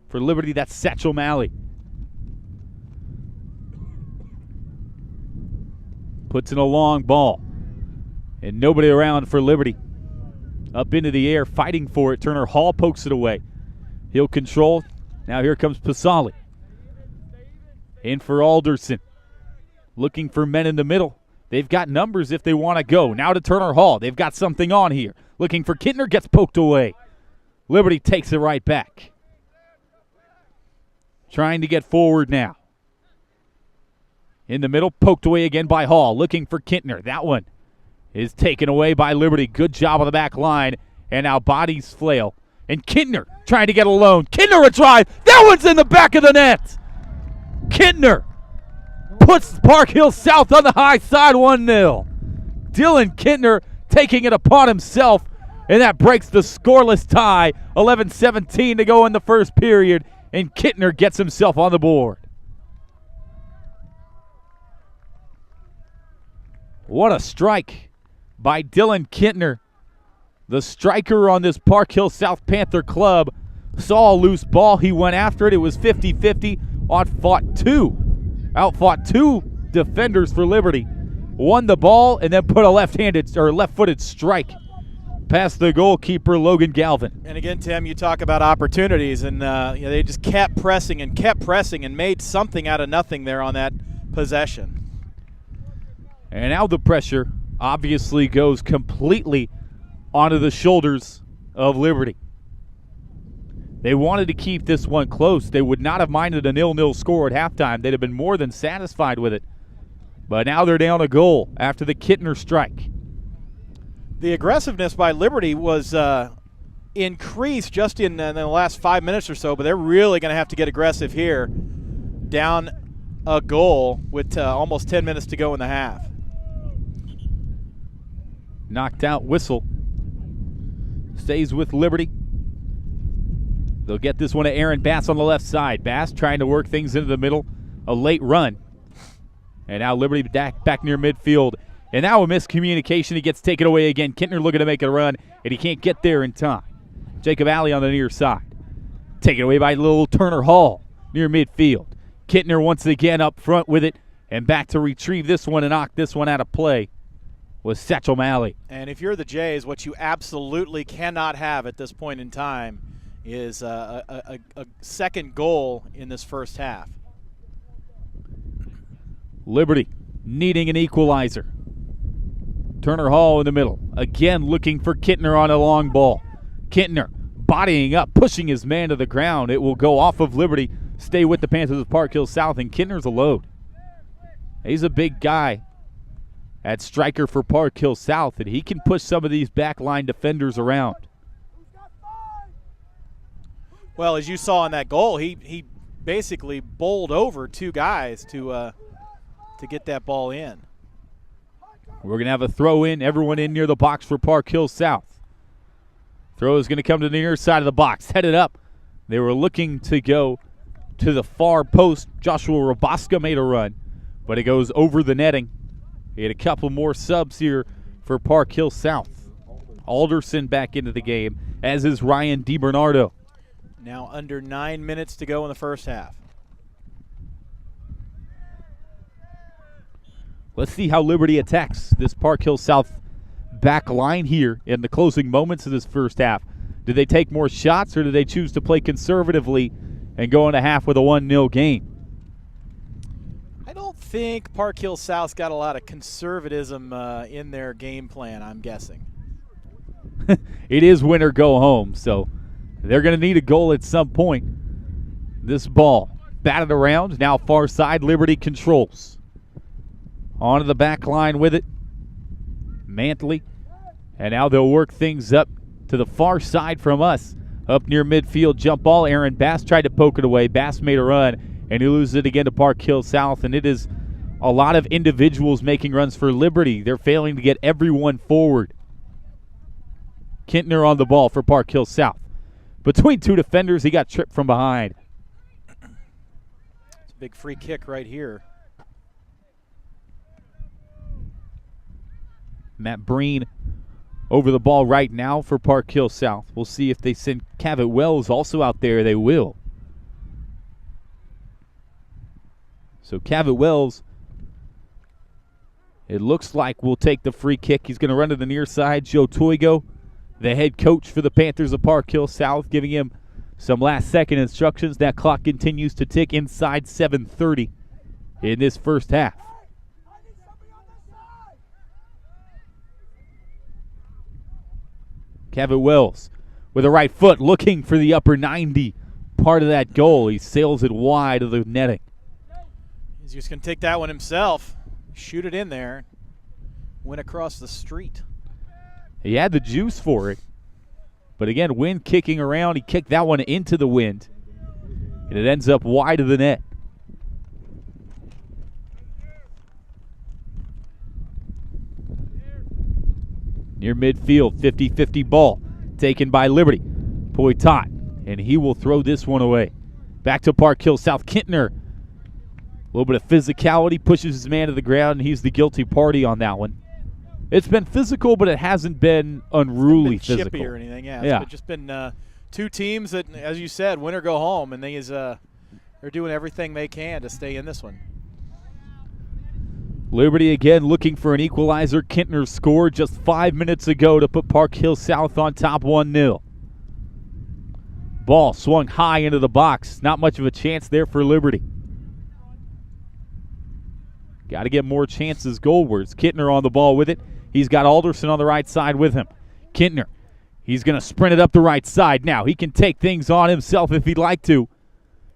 for Liberty, that's Satchel Malley. Puts in a long ball. And nobody around for Liberty. Up into the air, fighting for it. Turner Hall pokes it away. He'll control. Now here comes Pasali. In for Alderson. Looking for men in the middle. They've got numbers if they want to go. Now to Turner Hall. They've got something on here. Looking for Kittner, gets poked away. Liberty takes it right back. Trying to get forward now. In the middle, poked away again by Hall, looking for Kintner. That one is taken away by Liberty. Good job on the back line, and now bodies flail. And Kintner trying to get alone. Kintner a drive. That one's in the back of the net. Kintner puts Park Hill South on the high side, 1-0. Dylan Kintner taking it upon himself, and that breaks the scoreless tie. 11:17 to go in the first period, and Kintner gets himself on the board. What a strike by Dylan Kintner. The striker on this Park Hill South Panther club saw a loose ball. He went after it. It was 50-50. Outfought two defenders for Liberty. Won the ball and then put a left-footed strike past the goalkeeper, Logan Galvin. And again, Tim, you talk about opportunities, and they just kept pressing and made something out of nothing there on that possession. And now the pressure obviously goes completely onto the shoulders of Liberty. They wanted to keep this one close. They would not have minded a 0-0 score at halftime. They'd have been more than satisfied with it. But now they're down a goal after the Kintner strike. The aggressiveness by Liberty was increased just in the last 5 minutes or so, but they're really going to have to get aggressive here. Down a goal with almost 10 minutes to go in the half. Knocked out whistle. Stays with Liberty. They'll get this one to Aaron Bass on the left side. Bass trying to work things into the middle. A late run. And now Liberty back near midfield. And now a miscommunication. He gets taken away again. Kintner looking to make a run, and he can't get there in time. Jacob Alley on the near side. Taken away by little Turner Hall near midfield. Kintner once again up front with it, and back to retrieve this one and knock this one out of play was Satchel Malley. And if you're the Jays, what you absolutely cannot have at this point in time is a second goal in this first half. Liberty needing an equalizer. Turner Hall in the middle. Again looking for Kintner on a long ball. Kintner bodying up, pushing his man to the ground. It will go off of Liberty, stay with the Panthers of Park Hill South, and Kintner's a load. He's a big guy at striker for Park Hill South, and he can push some of these backline defenders around. Well, as you saw in that goal, he basically bowled over two guys to get that ball in. We're going to have a throw in, everyone in near the box for Park Hill South. Throw is going to come to the near side of the box, headed up. They were looking to go to the far post. Joshua Roboska made a run, but it goes over the netting. He had a couple more subs here for Park Hill South. Alderson back into the game, as is Ryan DiBernardo. Now under 9 minutes to go in the first half. Let's see how Liberty attacks this Park Hill South back line here in the closing moments of this first half. Did they take more shots, or did they choose to play conservatively and go into half with a 1-0 game? I don't think Park Hill South's got a lot of conservatism in their game plan, I'm guessing. It is win or go home, so they're going to need a goal at some point. This ball batted around, now far side. Liberty controls. Onto the back line with it. Mantley. And now they'll work things up to the far side from us. Up near midfield, jump ball. Aaron Bass tried to poke it away. Bass made a run, and he loses it again to Park Hill South. And it is a lot of individuals making runs for Liberty. They're failing to get everyone forward. Kintner on the ball for Park Hill South. Between two defenders, he got tripped from behind. It's a big free kick right here. Matt Breen over the ball right now for Park Hill South. We'll see if they send Cavett Wells also out there. They will. So Cavett Wells, it looks like, will take the free kick. He's going to run to the near side. Joe Toigo, the head coach for the Panthers of Park Hill South, giving him some last-second instructions. That clock continues to tick inside 7:30 in this first half. Cavett Wells with a right foot looking for the upper 90 part of that goal. He sails it wide of the netting. He's just going to take that one himself, shoot it in there, went across the street. He had the juice for it. But again, wind kicking around. He kicked that one into the wind. And it ends up wide of the net. Near midfield, 50-50 ball taken by Liberty. Poitot, and he will throw this one away. Back to Park Hill South. Kintner, a little bit of physicality, pushes his man to the ground, and he's the guilty party on that one. It's been physical, but it hasn't been unruly physical. Chippy or anything, yeah. It's just been two teams that, as you said, win or go home, and they're doing everything they can to stay in this one. Liberty again looking for an equalizer. Kintner scored just 5 minutes ago to put Park Hill South on top 1-0. Ball swung high into the box. Not much of a chance there for Liberty. Got to get more chances goalwards. Kintner on the ball with it. He's got Alderson on the right side with him. Kintner, he's going to sprint it up the right side. Now he can take things on himself if he'd like to.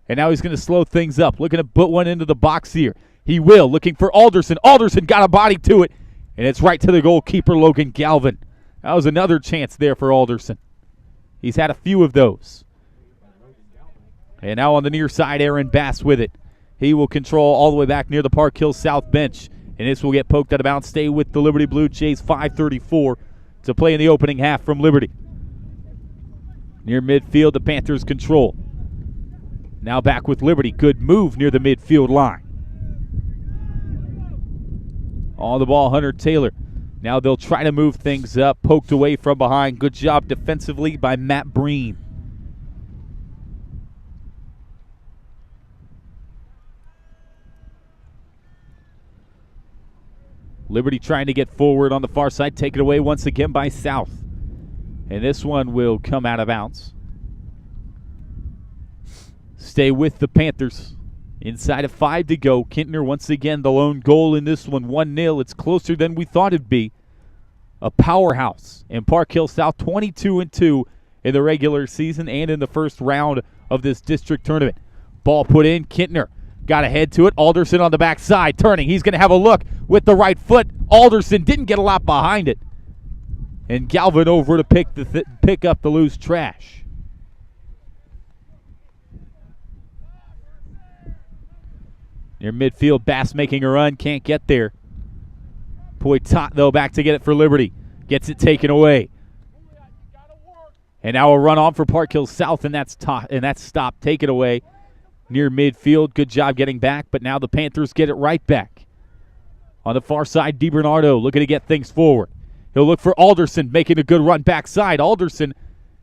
And now he's going to slow things up. Looking to put one into the box here. He will, looking for Alderson. Alderson got a body to it, and it's right to the goalkeeper, Logan Galvin. That was another chance there for Alderson. He's had a few of those. And now on the near side, Aaron Bass with it. He will control all the way back near the Park Hill South bench, and this will get poked out of bounds. Stay with the Liberty Blue Jays. 5:34 to play in the opening half from Liberty. Near midfield, the Panthers control. Now back with Liberty. Good move near the midfield line. On the ball, Hunter Taylor. Now they'll try to move things up. Poked away from behind. Good job defensively by Matt Breen. Liberty trying to get forward on the far side. Taken away once again by South. And this one will come out of bounds. Stay with the Panthers. Inside of 5 to go. Kintner once again the lone goal in this one. 1-0. It's closer than we thought it'd be. A powerhouse. And Park Hill South 22-2 in the regular season and in the first round of this district tournament. Ball put in. Kintner got a head to it. Alderson on the backside. Turning. He's going to have a look with the right foot. Alderson didn't get a lot behind it. And Galvin over to pick up the loose trash. Near midfield, Bass making a run. Can't get there. Poitot, though, back to get it for Liberty. Gets it taken away. And now a run on for Park Hill South, and that's stopped. Take it away. Near midfield, good job getting back, but now the Panthers get it right back. On the far side, DiBernardo looking to get things forward. He'll look for Alderson, making a good run backside. Alderson,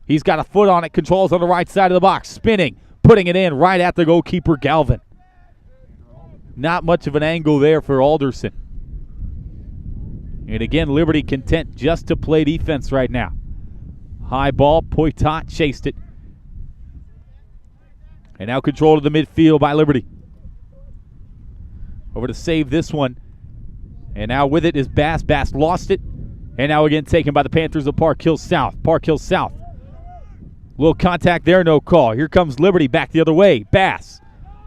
he's got a foot on it, controls on the right side of the box, spinning, putting it in right at the goalkeeper, Galvin. Not much of an angle there for Alderson. And again, Liberty content just to play defense right now. High ball, Poitot chased it. And now control of the midfield by Liberty. Over to save this one. And now with it is Bass. Bass lost it. And now again taken by the Panthers of Park Hill South. Park Hill South. Little contact there, no call. Here comes Liberty back the other way. Bass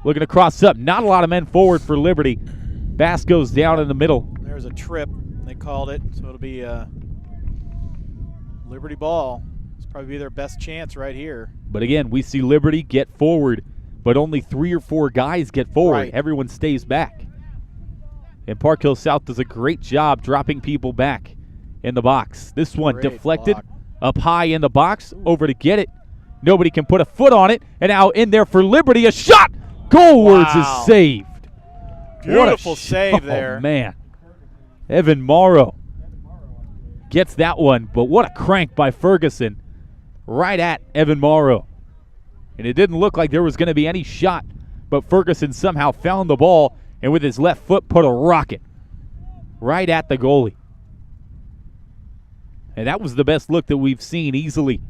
looking to cross up. Not a lot of men forward for Liberty. Bass goes down in the middle. There's a trip, they called it. So it'll be a Liberty ball. It's probably be their best chance right here. But again, we see Liberty get forward, but only 3 or 4 guys get forward. Right. Everyone stays back. And Park Hill South does a great job dropping people back in the box. This one Great deflected block. up high in the box, over to get it. Nobody can put a foot on it, and now in there for Liberty, a shot! Goalwards Wow. is saved. Beautiful What a save there. Oh, man. Evan Morrow gets that one, but what a crank by Ferguson right at Evan Morrow. And it didn't look like there was going to be any shot, but Ferguson somehow found the ball and with his left foot put a rocket right at the goalie. And that was the best look that we've seen easily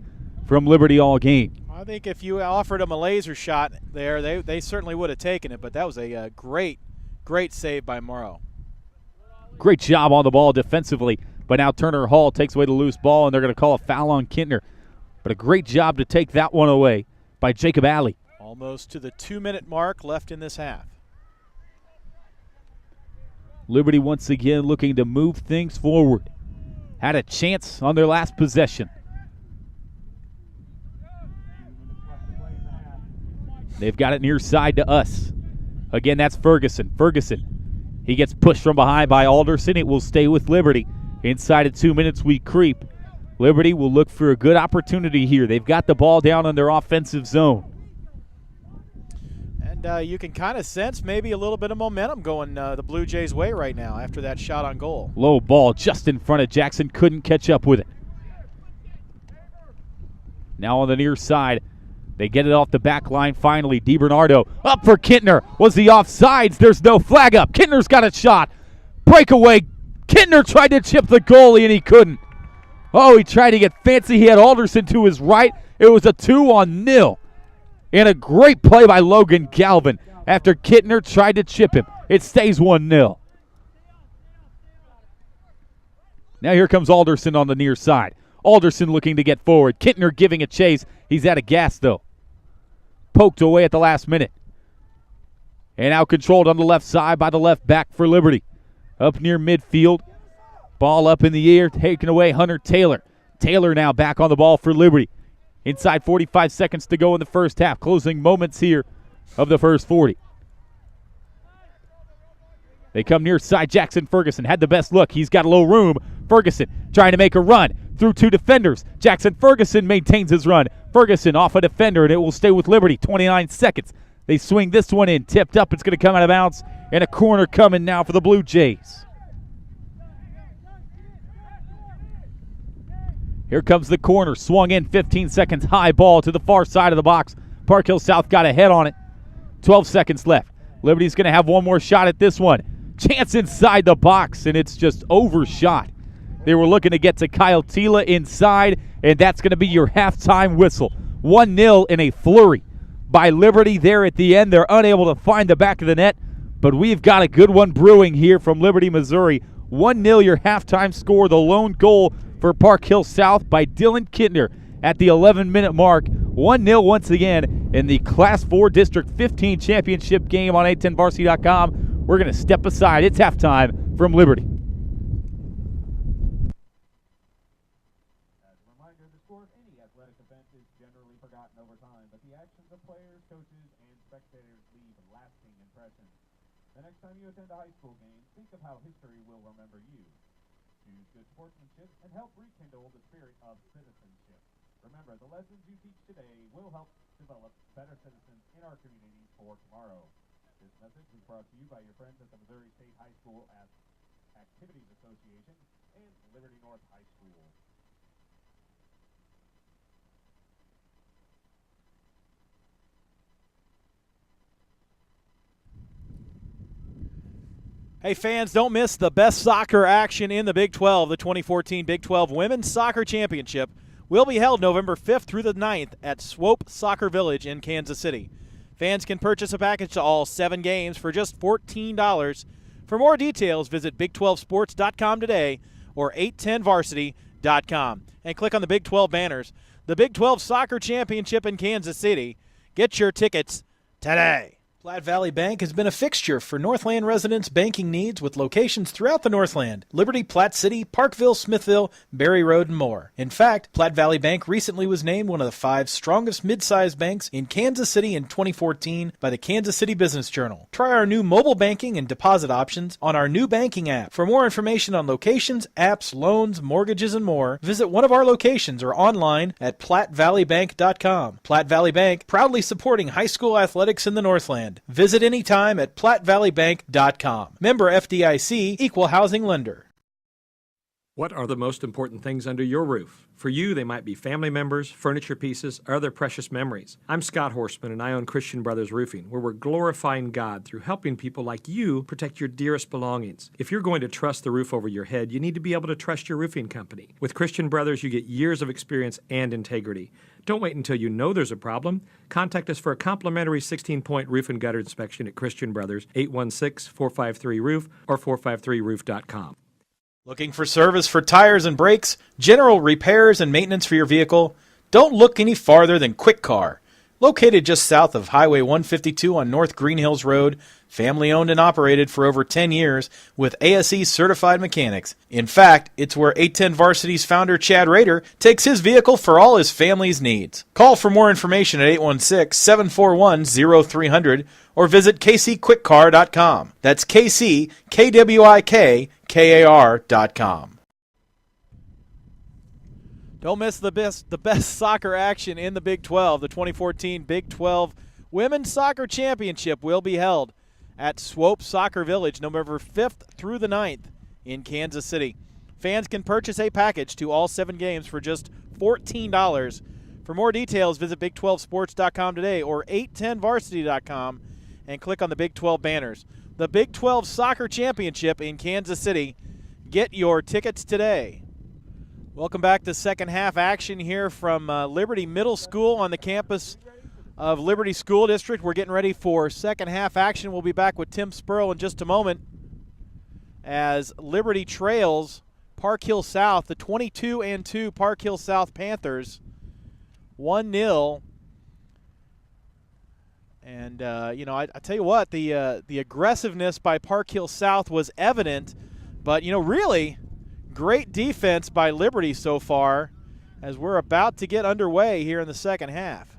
from Liberty all game. I think if you offered them a laser shot there, they certainly would have taken it, but that was a great save by Morrow. Great job on the ball defensively, but now Turner Hall takes away the loose ball, and they're going to call a foul on Kintner. But a great job to take that one away by Jacob Alley. Almost to the 2-minute mark left in this half. Liberty once again looking to move things forward. Had a chance on their last possession. They've got it near side to us. Again, that's Ferguson. He gets pushed from behind by Alderson. It will stay with Liberty. Inside of 2 minutes, we creep. Liberty will look for a good opportunity here. They've got the ball down in their offensive zone. And you can kind of sense maybe a little bit of momentum going the Blue Jays' way right now after that shot on goal. Low ball just in front of Jackson. Couldn't catch up with it. Now on the near side, they get it off the back line finally. DiBernardo up for Kintner. Was he offsides? There's no flag up. Kintner's got a shot. Breakaway. Kintner tried to chip the goalie and he couldn't. Oh, he tried to get fancy. He had Alderson to his right. It was a 2-0. And a great play by Logan Galvin after Kintner tried to chip him. It stays 1-0. Now here comes Alderson on the near side. Alderson looking to get forward. Kintner giving a chase. He's out of gas, though. Poked away at the last minute. And out controlled on the left side by the left back for Liberty. Up near midfield. Ball up in the air, taken away Hunter Taylor. Taylor now back on the ball for Liberty. Inside 45 seconds to go in the first half. Closing moments here of the first 40. They come near side. Jackson Ferguson had the best look. He's got a little room. Ferguson trying to make a run through two defenders. Jackson Ferguson maintains his run. Ferguson off a defender, and it will stay with Liberty. 29 seconds. They swing this one in. Tipped up. It's going to come out of bounds. And a corner coming now for the Blue Jays. Here comes the corner. Swung in 15 seconds. High ball to the far side of the box. Park Hill South got a head on it. 12 seconds left. Liberty's going to have one more shot at this one. Chance inside the box, and it's just overshot. They were looking to get to Kyle Tila inside, and that's going to be your halftime whistle. 1-0 in a flurry by Liberty there at the end. They're unable to find the back of the net, but we've got a good one brewing here from Liberty, Missouri. 1-0 your halftime score. The lone goal for Park Hill South by Dylan Kintner at the 11-minute mark. 1-0 once again in the Class 4 District 15 championship game on A10varsity.com. We're going to step aside. It's halftime from Liberty. As a reminder, the score of any athletic event is generally forgotten over time, but the actions of players, coaches, and spectators leave lasting impressions. The next time you attend a high school game, think of how history will remember you. Choose good sportsmanship and help rekindle the spirit of citizenship. Remember, the lessons you teach today will help develop better citizens in our community for tomorrow. This message was brought to you by your friends at the Missouri State High School Activities Association and Liberty North High School. Hey fans, don't miss the best soccer action in the Big 12. The 2014 Big 12 Women's Soccer Championship will be held November 5th through the 9th at Swope Soccer Village in Kansas City. Fans can purchase a package to all 7 games for just $14. For more details, visit Big12Sports.com today or 810varsity.com and click on the Big 12 banners. The Big 12 Soccer Championship in Kansas City. Get your tickets today. Platte Valley Bank has been a fixture for Northland residents' banking needs with locations throughout the Northland: Liberty, Platte City, Parkville, Smithville, Berry Road, and more. In fact, Platte Valley Bank recently was named one of the 5 strongest mid-sized banks in Kansas City in 2014 by the Kansas City Business Journal. Try our new mobile banking and deposit options on our new banking app. For more information on locations, apps, loans, mortgages, and more, visit one of our locations or online at PlatteValleyBank.com. Platte Valley Bank, proudly supporting high school athletics in the Northland. Visit anytime at PlatteValleyBank.com. Member FDIC, Equal Housing Lender. What are the most important things under your roof? For you, they might be family members, furniture pieces, or other precious memories. I'm Scott Horseman, and I own Christian Brothers Roofing, where we're glorifying God through helping people like you protect your dearest belongings. If you're going to trust the roof over your head, you need to be able to trust your roofing company. With Christian Brothers, you get years of experience and integrity. Don't wait until you know there's a problem. Contact us for a complimentary 16-point roof and gutter inspection at Christian Brothers, 816-453-ROOF or 453roof.com. Looking for service for tires and brakes, general repairs and maintenance for your vehicle? Don't look any farther than Quick Car. Located just south of Highway 152 on North Green Hills Road, family owned and operated for over 10 years with ASE certified mechanics. In fact, it's where 810 Varsity's founder Chad Rader takes his vehicle for all his family's needs. Call for more information at 816-741-0300 or visit kcquickcar.com. That's KCKWIKKAR.com. Don't miss the best soccer action in the Big 12. The 2014 Big 12 Women's Soccer Championship will be held at Swope Soccer Village November 5th through the 9th in Kansas City. Fans can purchase a package to all 7 games for just $14. For more details, visit Big12Sports.com today or 810Varsity.com and click on the Big 12 banners. The Big 12 Soccer Championship in Kansas City. Get your tickets today. Welcome back to second half action here from Liberty Middle School on the campus of Liberty School District. We're getting ready for second half action. We'll be back with Tim Spurl in just a moment as Liberty trails Park Hill South, the 22-2 Park Hill South Panthers, 1-0. And, I tell you what, the aggressiveness by Park Hill South was evident, but, really great defense by Liberty so far as we're about to get underway here in the second half.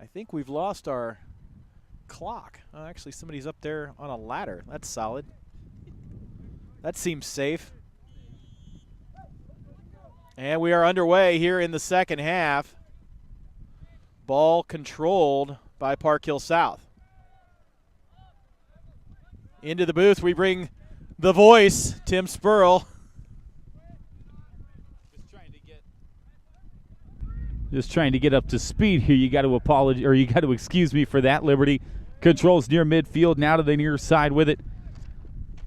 I think we've lost our clock. Oh, actually, somebody's up there on a ladder. That's solid. That seems safe. And we are underway here in the second half. Ball controlled by Park Hill South. Into the booth we bring the voice, Tim Spurl. Just trying to get up to speed here. You got to apologize, or you got to excuse me for that. Liberty controls near midfield, now to the near side with it.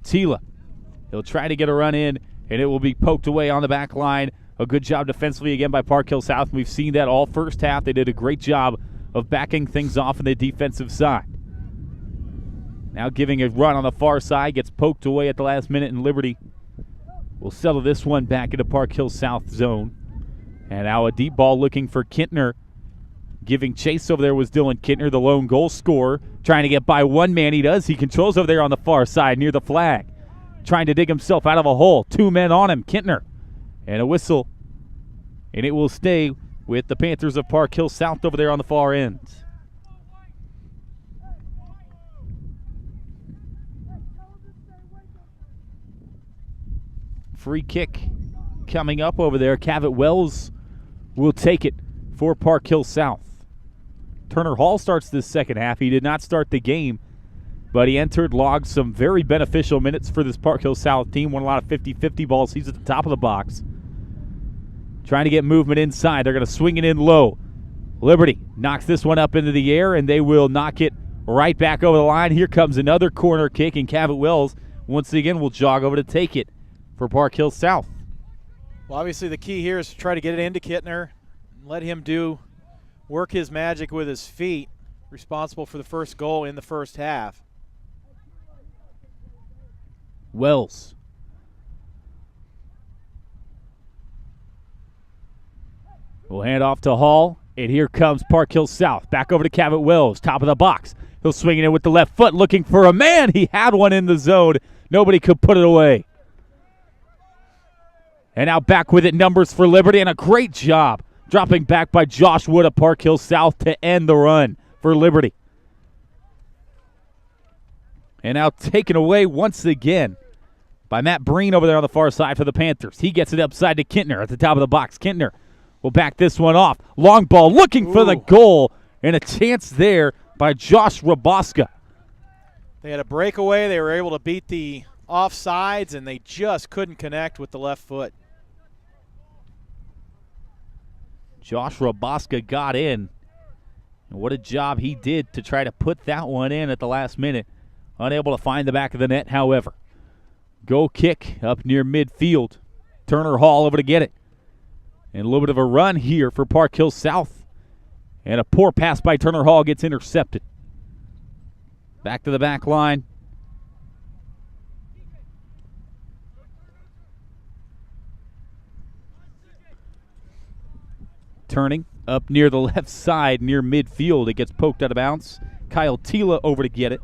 Tila, he'll try to get a run in, and it will be poked away on the back line. A good job defensively again by Park Hill South. We've seen that all first half. They did a great job of backing things off on the defensive side. Now giving a run on the far side, gets poked away at the last minute, and Liberty will settle this one back into Park Hill South zone. And now a deep ball looking for Kintner. Giving chase over there was Dylan Kintner, the lone goal scorer. Trying to get by one man, he does. He controls over there on the far side near the flag. Trying to dig himself out of a hole. 2 men on him, Kintner. And a whistle. And it will stay with the Panthers of Park Hill South over there on the far end. Free kick coming up over there. Cavett Wells will take it for Park Hill South. Turner Hall starts this second half. He did not start the game, but he logged some very beneficial minutes for this Park Hill South team. Won a lot of 50-50 balls. He's at the top of the box. Trying to get movement inside. They're going to swing it in low. Liberty knocks this one up into the air, and they will knock it right back over the line. Here comes another corner kick, and Cavett Wells once again will jog over to take it for Park Hill South. Well, obviously the key here is to try to get it into Kintner and let him work his magic with his feet, responsible for the first goal in the first half. Wells. We'll hand off to Hall, and here comes Park Hill South. Back over to Cavett Wells, top of the box. He'll swing it in with the left foot, looking for a man. He had one in the zone. Nobody could put it away. And now back with it, numbers for Liberty, and a great job dropping back by Josh Wood of Park Hill South to end the run for Liberty. And now taken away once again by Matt Breen over there on the far side for the Panthers. He gets it upside to Kintner at the top of the box. Kintner will back this one off. Long ball looking for the goal, and a chance there by Josh Raboska. They had a breakaway. They were able to beat the offsides, and they just couldn't connect with the left foot. Josh Raboska got in. And what a job he did to try to put that one in at the last minute. Unable to find the back of the net, however. Goal kick up near midfield. Turner Hall over to get it. And a little bit of a run here for Park Hill South. And a poor pass by Turner Hall gets intercepted. Back to the back line. Turning Up near the left side, near midfield, it gets poked out of bounds. Kyle Tila over to get it.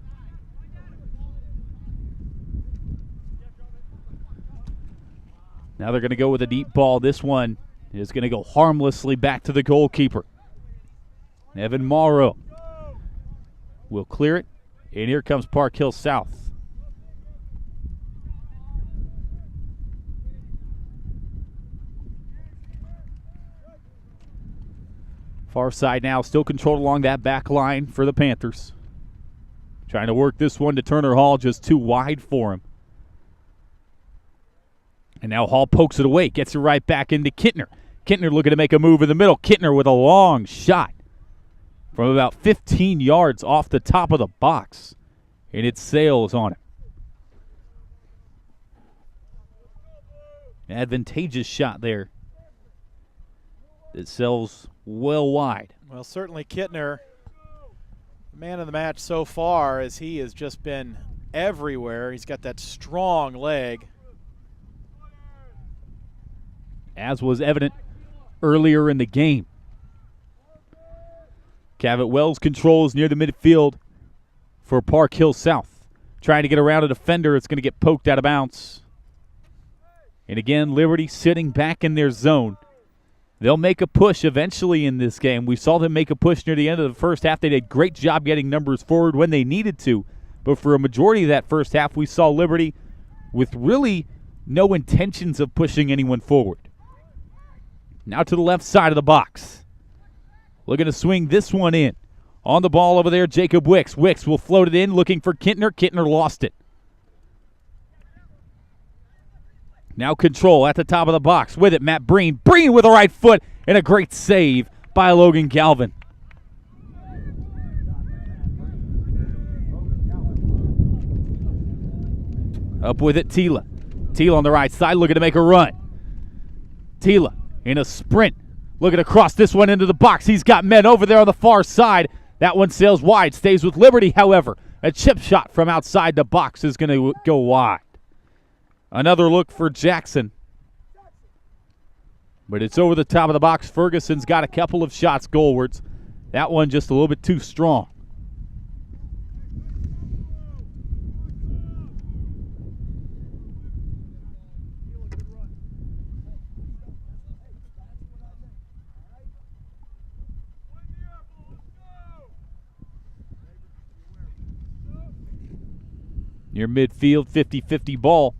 Now they're going to go with a deep ball. This one is going to go harmlessly back to the goalkeeper. Evan Morrow will clear it, and here comes Park Hill South. Far side now, still controlled along that back line for the Panthers. Trying to work this one to Turner Hall, just too wide for him. And now Hall pokes it away, gets it right back into Kittner. Kittner looking to make a move in the middle. Kittner with a long shot from about 15 yards off the top of the box. And it sails on him. Advantageous shot there. It sails well wide. Well, certainly Kittner, man of the match so far, as he has just been everywhere. He's got that strong leg. As was evident earlier in the game. Cavett Wells controls near the midfield for Park Hill South. Trying to get around a defender. It's going to get poked out of bounds. And again, Liberty sitting back in their zone. They'll make a push eventually in this game. We saw them make a push near the end of the first half. They did a great job getting numbers forward when they needed to. But for a majority of that first half, we saw Liberty with really no intentions of pushing anyone forward. Now to the left side of the box. Looking to swing this one in. On the ball over there, Jacob Wicks. Wicks will float it in, looking for Kittner. Kittner lost it. Now control at the top of the box. With it, Matt Breen. Breen with the right foot, and a great save by Logan Galvin. Up with it, Tila. Tila on the right side, looking to make a run. Tila in a sprint, looking across this one into the box. He's got men over there on the far side. That one sails wide, stays with Liberty, however. A chip shot from outside the box is going to go wide. Another look for Jackson. But it's over the top of the box. Ferguson's got a couple of shots goalwards. That one just a little bit too strong. Near midfield, 50-50 ball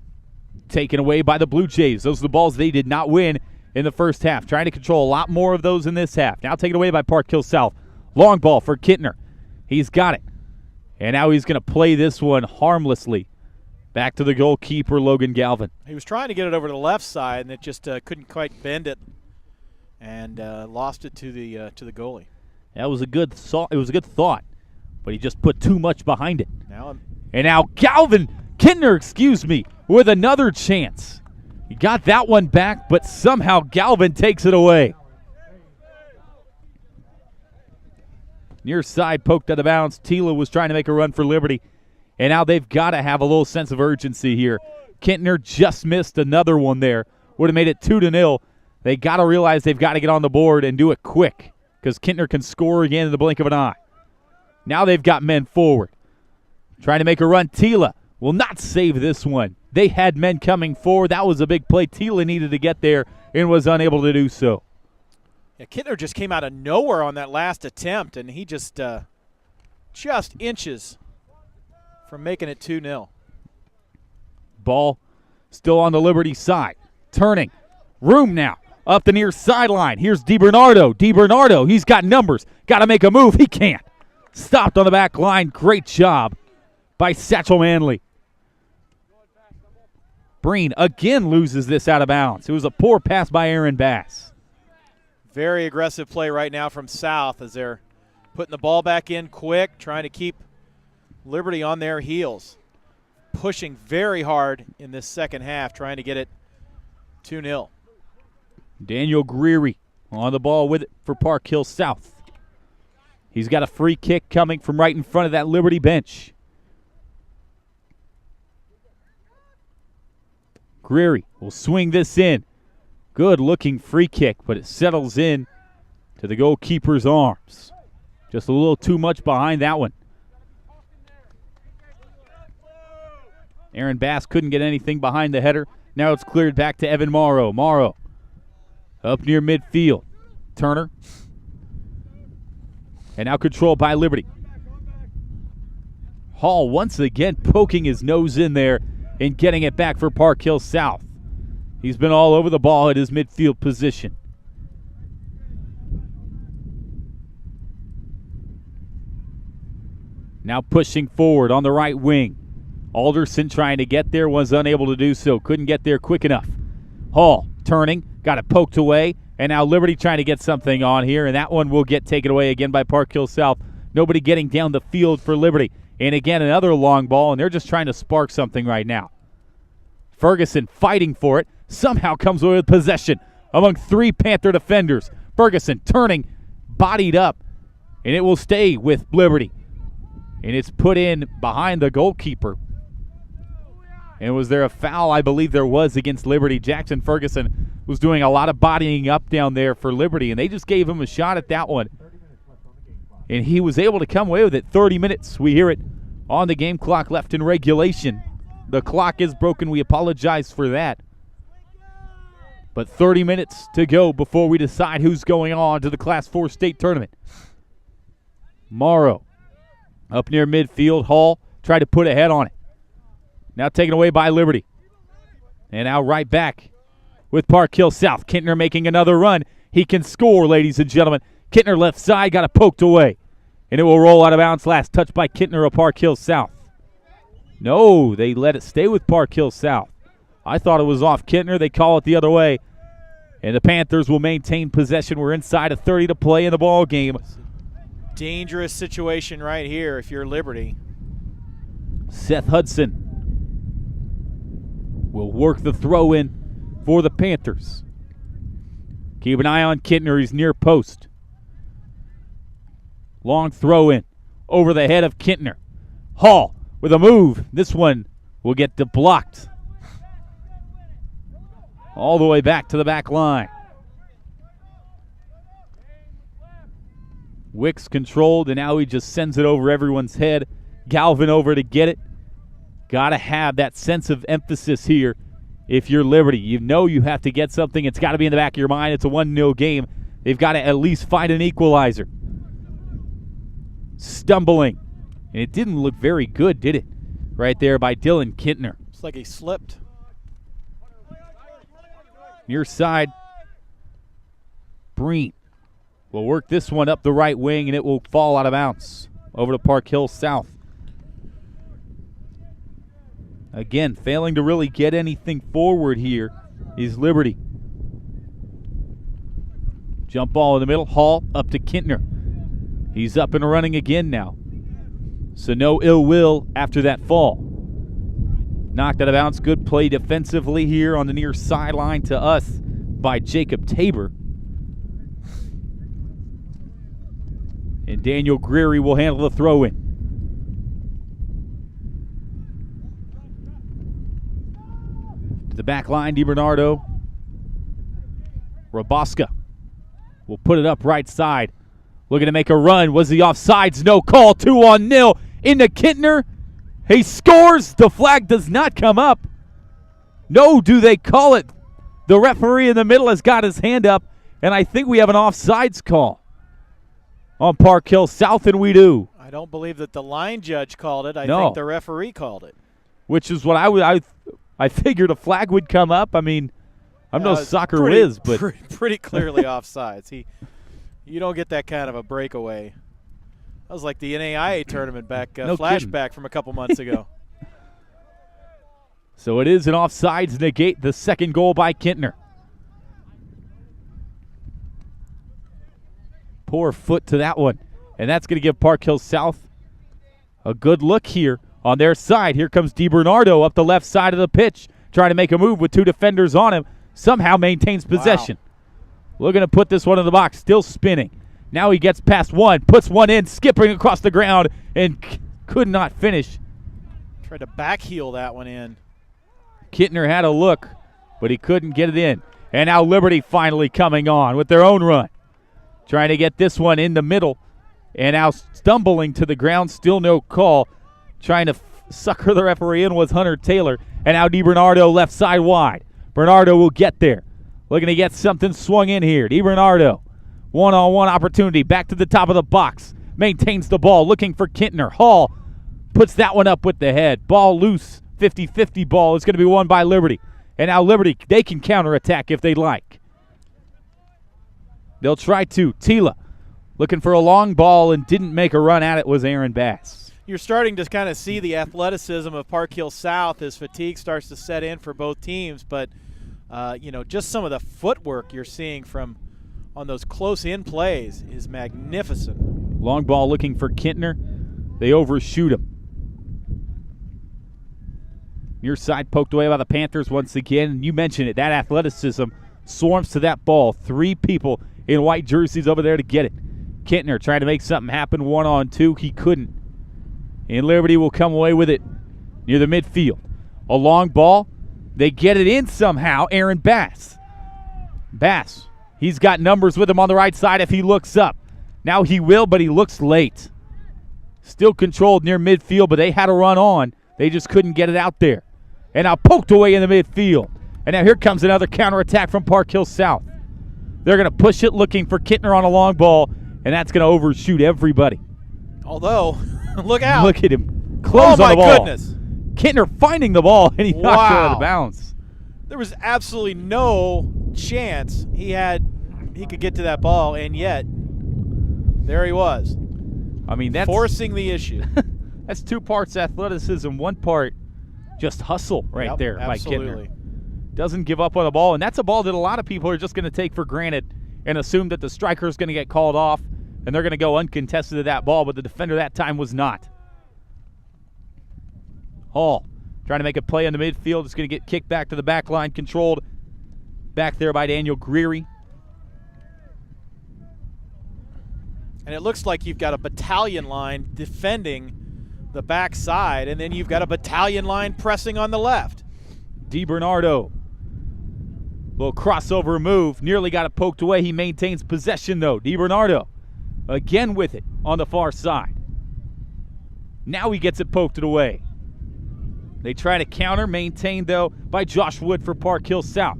taken away by the Blue Jays. Those are the balls they did not win in the first half. Trying to control a lot more of those in this half. Now taken away by Park Hill South. Long ball for Kittner. He's got it. And now he's going to play this one harmlessly back to the goalkeeper, Logan Galvin. He was trying to get it over to the left side, and it just couldn't quite bend it, and lost it to the goalie. That was a good thought. It was a good thought, but he just put too much behind it. And now Kittner, with another chance. He got that one back, but somehow Galvin takes it away. Near side poked out of bounds. Tila was trying to make a run for Liberty, and now they've got to have a little sense of urgency here. Kittner just missed another one there. Would have made it 2-0. They got to realize they've got to get on the board and do it quick, because Kittner can score again in the blink of an eye. Now they've got men forward. Trying to make a run. Tila will not save this one. They had men coming forward. That was a big play. Tila needed to get there and was unable to do so. Yeah, Kittner just came out of nowhere on that last attempt, and he just inches from making it 2-0. Ball still on the Liberty side. Turning. Room now. Up the near sideline. Here's DiBernardo. DiBernardo, he's got numbers. Got to make a move. He can't. Stopped on the back line. Great job by Satchel Manley. Breen again loses this out of bounds. It was a poor pass by Aaron Bass. Very aggressive play right now from South as they're putting the ball back in quick, trying to keep Liberty on their heels. Pushing very hard in this second half, trying to get it 2-0. Daniel Greery on the ball with it for Park Hill South. He's got a free kick coming from right in front of that Liberty bench. Greery will swing this in. Good looking free kick, but it settles in to the goalkeeper's arms. Just a little too much behind that one. Aaron Bass couldn't get anything behind the header. Now it's cleared back to Evan Morrow. Morrow up near midfield. Turner. And now controlled by Liberty. Hall once again poking his nose in there and getting it back for Park Hill South. He's been all over the ball at his midfield position. Now pushing forward on the right wing. Alderson trying to get there, was unable to do so. Couldn't get there quick enough. Hall turning, got it poked away, and now Liberty trying to get something on here, and that one will get taken away again by Park Hill South. Nobody getting down the field for Liberty. And again, another long ball, and they're just trying to spark something right now. Ferguson fighting for it, somehow comes away with possession among 3 Panther defenders. Ferguson turning, bodied up, and it will stay with Liberty. And it's put in behind the goalkeeper. And was there a foul? I believe there was against Liberty. Jackson Ferguson was doing a lot of bodying up down there for Liberty, and they just gave him a shot at that one. And he was able to come away with it. 30 minutes. We hear it on the game clock left in regulation. The clock is broken. We apologize for that. But 30 minutes to go before we decide who's going on to the Class 4 state tournament. Morrow up near midfield. Hall tried to put a head on it. Now taken away by Liberty. And now right back with Park Hill South. Kintner making another run. He can score, ladies and gentlemen. Kintner left side, got it poked away. And it will roll out of bounds. Last touch by Kintner of Park Hill South. No, they let it stay with Park Hill South. I thought it was off Kintner. They call it the other way. And the Panthers will maintain possession. We're inside of 30 to play in the ball game. Dangerous situation right here if you're Liberty. Seth Hudson will work the throw in for the Panthers. Keep an eye on Kintner. He's near post. Long throw in over the head of Kintner. Hall with a move. This one will get blocked. All the way back to the back line. Wicks controlled, and now he just sends it over everyone's head. Galvin over to get it. Got to have that sense of emphasis here if you're Liberty. You know you have to get something. It's got to be in the back of your mind. It's a 1-0 game. They've got to at least find an equalizer. Stumbling. And it didn't look very good, did it? Right there by Dylan Kintner. It's like he slipped. Near side. Breen will work this one up the right wing, and it will fall out of bounds over to Park Hill South. Again, failing to really get anything forward here is Liberty. Jump ball in the middle. Hall up to Kintner. He's up and running again now. So no ill will after that fall. Knocked out of bounds. Good play defensively here on the near sideline to us by Jacob Tabor. And Daniel Greery will handle the throw in. To the back line, DiBernardo. Raboska will put it up right side. Looking to make a run. Was he offsides? No call. 2-0 into Kintner. He scores. The flag does not come up. No, do they call it? The referee in the middle has got his hand up, and I think we have an offsides call on Park Hill South, and we do. I don't believe that the line judge called it. I think the referee called it. Which is what I figured a flag would come up. I mean, I'm no soccer whiz, but pretty clearly offsides. You don't get that kind of a breakaway. That was like the NAIA tournament back, flashback from a couple months ago. So it is an offsides negate the second goal by Kintner. Poor foot to that one. And that's going to give Park Hill South a good look here on their side. Here comes DiBernardo up the left side of the pitch, trying to make a move with 2 defenders on him. Somehow maintains possession. Wow. Looking to put this one in the box, still spinning. Now he gets past one, puts one in, skipping across the ground, and could not finish. Tried to backheel that one in. Kintner had a look, but he couldn't get it in. And now Liberty finally coming on with their own run. trying to get this one in the middle, and now stumbling to the ground, still no call. Trying to sucker the referee in was Hunter Taylor, and now DiBernardo left side wide. Bernardo will get there. Looking to get something swung in here. DiBernardo, one-on-one opportunity, back to the top of the box. Maintains the ball, looking for Kintner. Hall puts that one up with the head. Ball loose, 50-50 ball is going to be won by Liberty. And now Liberty, they can counterattack if they like. They'll try to. Tila looking for a long ball and didn't make a run at it was Aaron Bass. You're starting to kind of see the athleticism of Park Hill South as fatigue starts to set in for both teams, but just some of the footwork you're seeing from on those close-in plays is magnificent. Long ball looking for Kintner. They overshoot him. Near side poked away by the Panthers once again. And you mentioned it, that athleticism swarms to that ball. 3 people in white jerseys over there to get it. Kintner trying to make something happen 1-on-2. He couldn't. And Liberty will come away with it near the midfield. A long ball. They get it in somehow. Aaron Bass. Bass, he's got numbers with him on the right side if he looks up. Now he will, but he looks late. Still controlled near midfield, but they had a run on. They just couldn't get it out there. And now poked away in the midfield. And now here comes another counterattack from Park Hill South. They're going to push it looking for Kintner on a long ball, and that's going to overshoot everybody. Although, look out. Look at him. Close on the ball. Oh, my goodness. Kintner finding the ball, and he knocked it out of bounds. There was absolutely no chance he could get to that ball, and yet there he was. I mean, that's forcing the issue. That's 2 parts athleticism, 1 part just hustle right there by Kintner. Doesn't give up on the ball, and that's a ball that a lot of people are just going to take for granted and assume that the striker is going to get called off and they're going to go uncontested to that ball, but the defender that time was not. Hall trying to make a play in the midfield. It's going to get kicked back to the back line, controlled back there by Daniel Greery. And it looks like you've got a battalion line defending the backside, and then you've got a battalion line pressing on the left. DiBernardo. Little crossover move. Nearly got it poked away. He maintains possession, though. DiBernardo again with it on the far side. Now he gets it poked away. They try to counter, maintained, though, by Josh Wood for Park Hill South.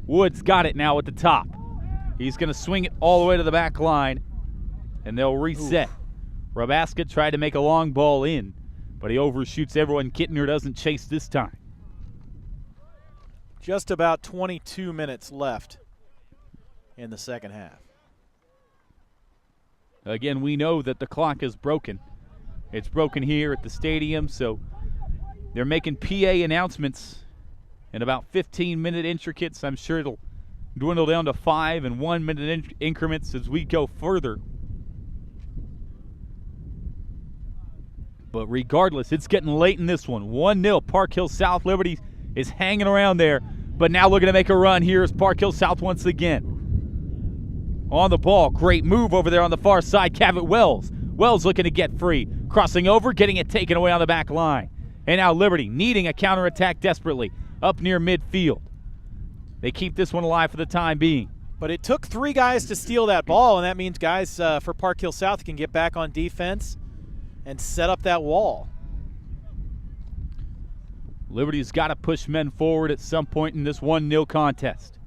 Wood's got it now at the top. He's going to swing it all the way to the back line, and they'll reset. Rabaska tried to make a long ball in, but he overshoots everyone. Kintner doesn't chase this time. Just about 22 minutes left in the second half. Again, we know that the clock is broken. It's broken here at the stadium, so they're making PA announcements in about 15-minute intricates. I'm sure it'll dwindle down to 5 and 1-minute increments as we go further. But regardless, it's getting late in this one. 1-0, Park Hill South. Liberty is hanging around there, but now looking to make a run. Here is Park Hill South once again. On the ball, great move over there on the far side, Cavett Wells. Wells looking to get free. Crossing over, getting it taken away on the back line. And now Liberty needing a counterattack desperately up near midfield. They keep this one alive for the time being. But it took 3 guys to steal that ball, and that means guys for Park Hill South can get back on defense and set up that wall. Liberty's got to push men forward at some point in this 1-0 contest.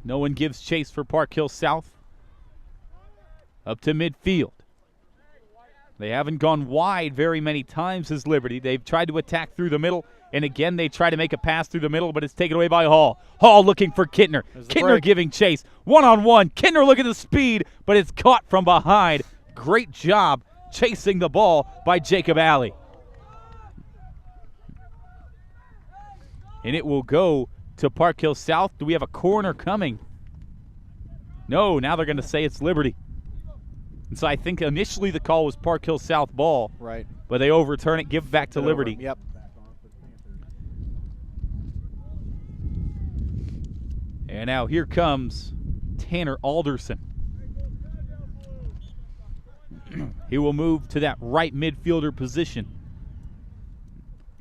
No one gives chase for Park Hill South. Up to midfield. They haven't gone wide very many times as Liberty. They've tried to attack through the middle, and again they try to make a pass through the middle, but it's taken away by Hall. Hall looking for Kintner. Kintner giving chase. 1-on-1. Kintner looking at the speed, but it's caught from behind. Great job chasing the ball by Jacob Alley. And it will go to Park Hill South. Do we have a corner coming? No, now they're going to say it's Liberty. And so I think initially the call was Park Hill South ball. Right. But they overturn it, give it back to Liberty. Yep. And now here comes Tanner Alderson. He will move to that right midfielder position.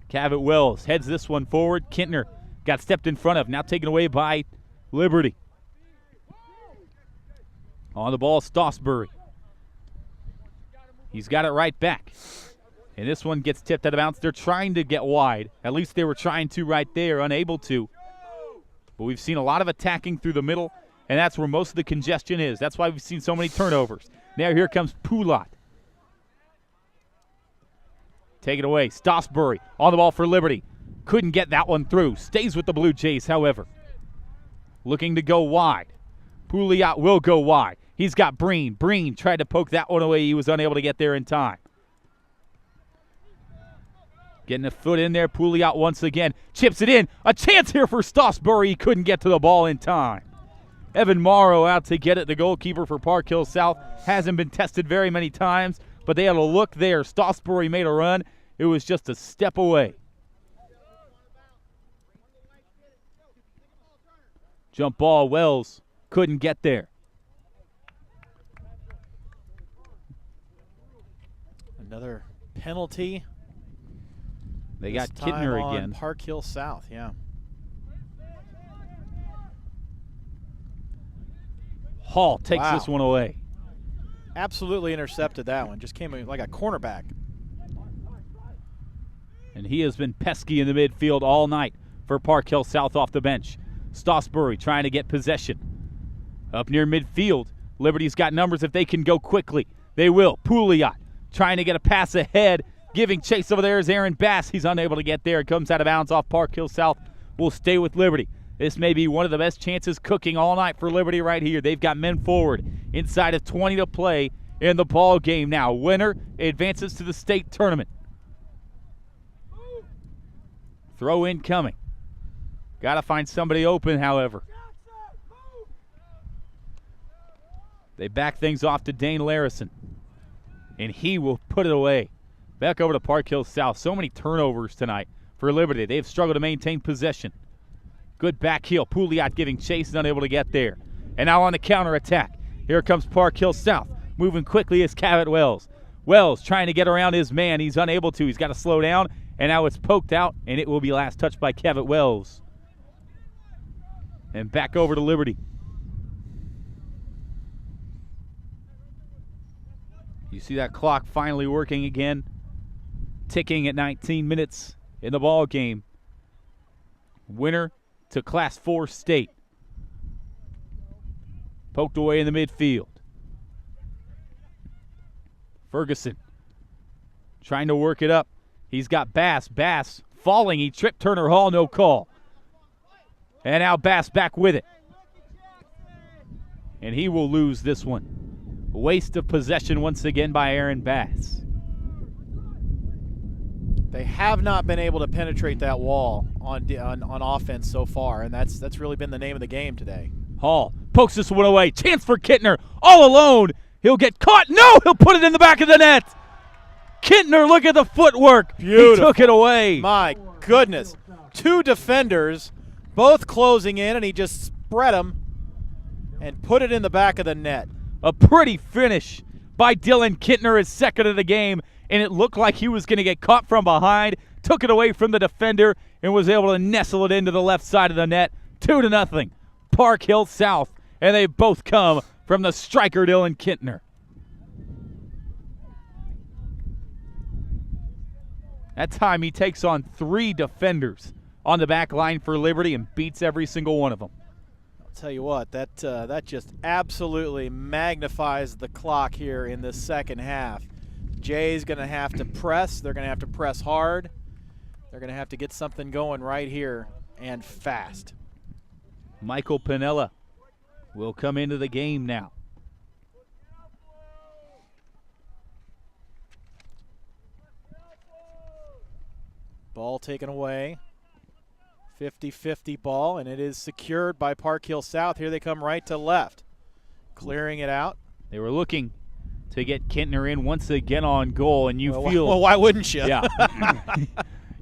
Cavett Wells heads this one forward. Kintner got stepped in front of, now taken away by Liberty. On the ball, Stossbury. He's got it right back. And this one gets tipped out of bounds. They're trying to get wide. At least they were trying to right there, unable to. But we've seen a lot of attacking through the middle, and that's where most of the congestion is. That's why we've seen so many turnovers. Now here comes Poulat. Take it away. Stossbury on the ball for Liberty. Couldn't get that one through. Stays with the Blue Jays, however. Looking to go wide. Pouliot will go wide. He's got Breen. Breen tried to poke that one away. He was unable to get there in time. Getting a foot in there. Pouliot once again. Chips it in. A chance here for Stossbury. He couldn't get to the ball in time. Evan Morrow out to get it. The goalkeeper for Park Hill South hasn't been tested very many times, but they had a look there. Stossbury made a run. It was just a step away. Jump ball, Wells couldn't get there. Another penalty. They got This time Kittner on again. Park Hill South, yeah. Hall takes Wow. this one away. Absolutely intercepted that one. Just came in like a cornerback. And he has been pesky in the midfield all night for Park Hill South off the bench. Stossbury trying to get possession. Up near midfield, Liberty's got numbers if they can go quickly. They will. Pouliot trying to get a pass ahead. Giving chase over there is Aaron Bass. He's unable to get there. It comes out of bounds off Park Hill South. Will stay with Liberty. This may be one of the best chances cooking all night for Liberty right here. They've got men forward. Inside of 20 to play in the ball game now. Winner advances to the state tournament. Throw in coming. Got to find somebody open, however. They back things off to Dane Larison. And he will put it away. Back over to Park Hill South. So many turnovers tonight for Liberty. They've struggled to maintain possession. Good back heel. Pouliot giving chase and unable to get there. And now on the counterattack. Here comes Park Hill South. Moving quickly is Cavett Wells. Wells trying to get around his man. He's unable to. He's got to slow down. And now it's poked out, and it will be last touched by Cavett Wells. And back over to Liberty. You see that clock finally working again. Ticking at 19 minutes in the ball game. Winner to Class 4 state. Poked away in the midfield. Ferguson trying to work it up. He's got Bass. Bass falling. He tripped Turner Hall. No call. And now Bass back with it. And he will lose this one. Waste of possession once again by Aaron Bass. They have not been able to penetrate that wall on offense so far, and that's really been the name of the game today. Hall pokes this one away. Chance for Kittner. All alone. He'll get caught. No, he'll put it in the back of the net. Kittner, look at the footwork. Beautiful. He took it away. My goodness. Two defenders, both closing in, and he just spread them and put it in the back of the net. A pretty finish by Dylan Kittner, his second of the game, and it looked like he was going to get caught from behind. Took it away from the defender and was able to nestle it into the left side of the net. 2-0. Park Hill South, and they both come from the striker Dylan Kittner. That time he takes on 3 defenders on the back line for Liberty and beats every single one of them. I'll tell you what, that just absolutely magnifies the clock here in this second half. Jay's going to have to press. They're going to have to press hard. They're going to have to get something going right here and fast. Michael Pinella will come into the game now. Ball taken away. 50-50 ball, and it is secured by Park Hill South. Here they come right to left. Clearing it out. They were looking to get Kittner in once again on goal, and you feel... Well, why wouldn't you? Yeah.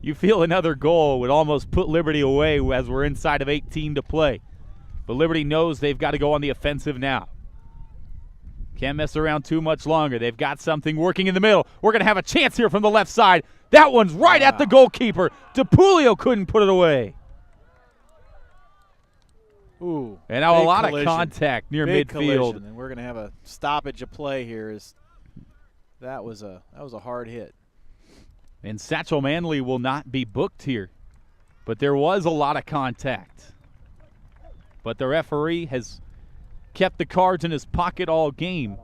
You feel another goal would almost put Liberty away as we're inside of 18 to play. But Liberty knows they've got to go on the offensive now. Can't mess around too much longer. They've got something working in the middle. We're going to have a chance here from the left side. That one's right at the goalkeeper. DePulio couldn't put it away. Ooh. And now a lot collision. of contact near Big midfield. Collision. And we're going to have a stoppage of play here. That was a hard hit. And Satchel Manley will not be booked here. But there was a lot of contact. But the referee has kept the cards in his pocket all game.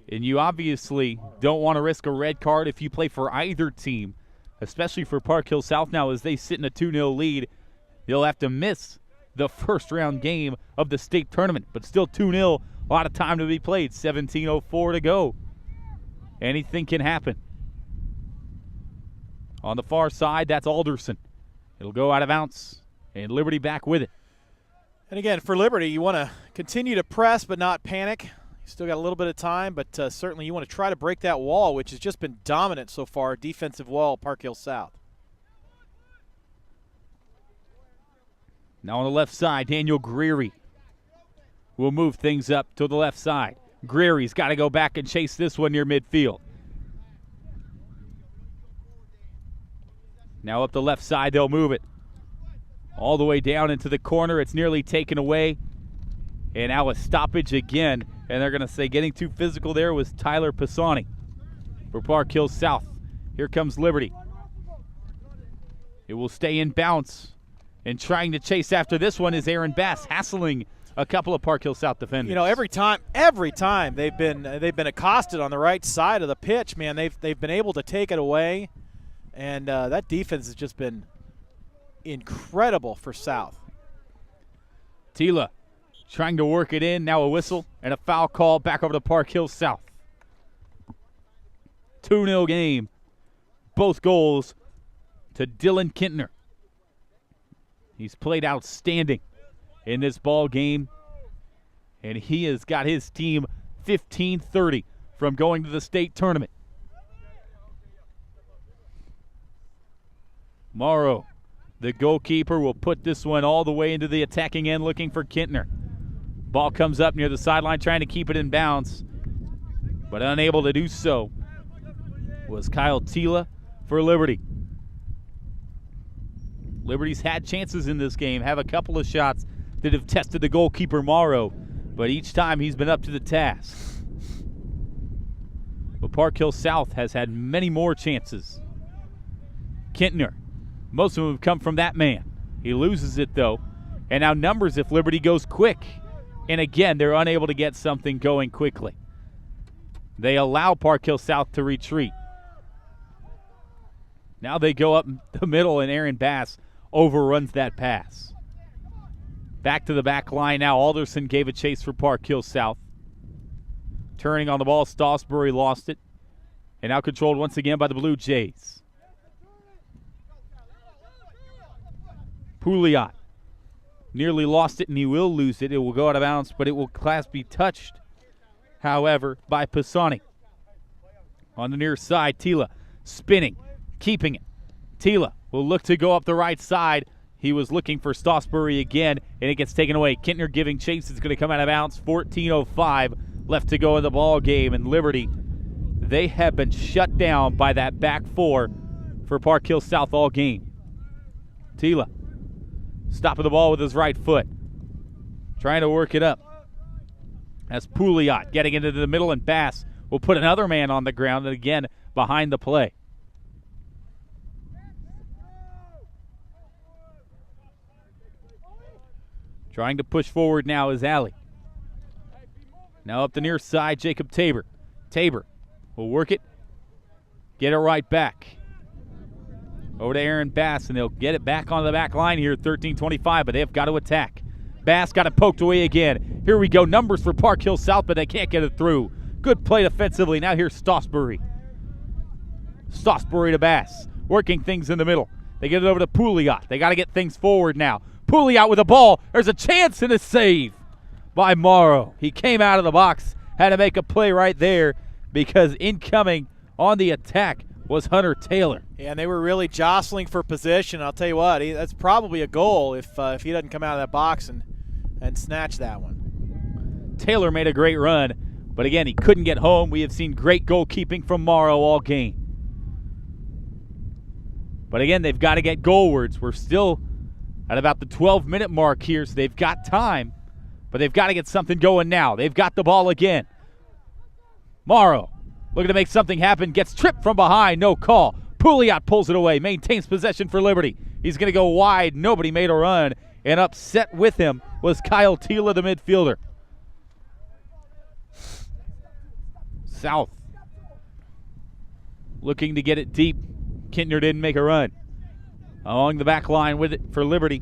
And you obviously don't want to risk a red card if you play for either team, especially for Park Hill South now as they sit in a 2-0 lead. They'll have to miss the first round game of the state tournament, but still 2-0, a lot of time to be played, 17:04 to go. Anything can happen. On the far side, that's Alderson. It'll go out of bounds, and Liberty back with it. And again, for Liberty, you want to continue to press but not panic. You still got a little bit of time, but certainly you want to try to break that wall, which has just been dominant so far, defensive wall, Park Hill South. Now on the left side, Daniel Greery will move things up to the left side. Greery's got to go back and chase this one near midfield. Now up the left side, they'll move it all the way down into the corner. It's nearly taken away. And now a stoppage again. And they're going to say getting too physical there was Tyler Pisani for Park Hill South. Here comes Liberty. It will stay in bounce. And trying to chase after this one is Aaron Bass, hassling a couple of Park Hill South defenders. You know, every time they've been accosted on the right side of the pitch, man, they've been able to take it away. And that defense has just been incredible for South. Tila trying to work it in. Now a whistle and a foul call back over to Park Hill South. 2-0 game. Both goals to Dylan Kintner. He's played outstanding in this ball game, and he has got his team 15-30 from going to the state tournament. Morrow, the goalkeeper, will put this one all the way into the attacking end looking for Kintner. Ball comes up near the sideline trying to keep it in bounds, but unable to do so was Kyle Tila for Liberty. Liberty's had chances in this game, have a couple of shots that have tested the goalkeeper Morrow, but each time he's been up to the task. But Park Hill South has had many more chances. Kintner, most of them have come from that man. He loses it though, and now numbers if Liberty goes quick. And again, they're unable to get something going quickly. They allow Park Hill South to retreat. Now they go up the middle, and Aaron Bass overruns that pass. Back to the back line now. Alderson gave a chase for Park Hill South. Turning on the ball, Stossbury lost it. And now controlled once again by the Blue Jays. Pouliot nearly lost it, and he will lose it. It will go out of bounds, but it will be touched, however, by Pisani. On the near side, Tila spinning, keeping it. Tila will look to go up the right side. He was looking for Stossbury again, and it gets taken away. Kintner giving chase. It's going to come out of bounds. 14:05 left to go in the ball game, and Liberty, they have been shut down by that back four for Park Hill South all game. Tila stopping the ball with his right foot, trying to work it up. That's Pouliot getting into the middle, and Bass will put another man on the ground, and again behind the play. Trying to push forward now is Alley. Now up the near side, Jacob Tabor. Tabor will work it, get it right back. Over to Aaron Bass, and they'll get it back on the back line here, 13:25, but they've got to attack. Bass got it poked away again. Here we go, numbers for Park Hill South, but they can't get it through. Good play defensively. Now here's Stossbury. Stossbury to Bass, working things in the middle. They get it over to Pouliot. They got to get things forward now. Pouliot with the ball. There's a chance and a save by Morrow. He came out of the box, had to make a play right there because incoming on the attack was Hunter Taylor. Yeah, and they were really jostling for position. I'll tell you what, that's probably a goal if he doesn't come out of that box and snatch that one. Taylor made a great run, but again, he couldn't get home. We have seen great goalkeeping from Morrow all game. But again, they've got to get goalwards. We're still at about the 12-minute mark here, so they've got time. but they've got to get something going now. They've got the ball again. Morrow looking to make something happen, gets tripped from behind, no call. Pouliot pulls it away, maintains possession for Liberty. He's going to go wide. Nobody made a run, and upset with him was Kyle Tila, the midfielder. South looking to get it deep. Kintner didn't make a run. Along the back line with it for Liberty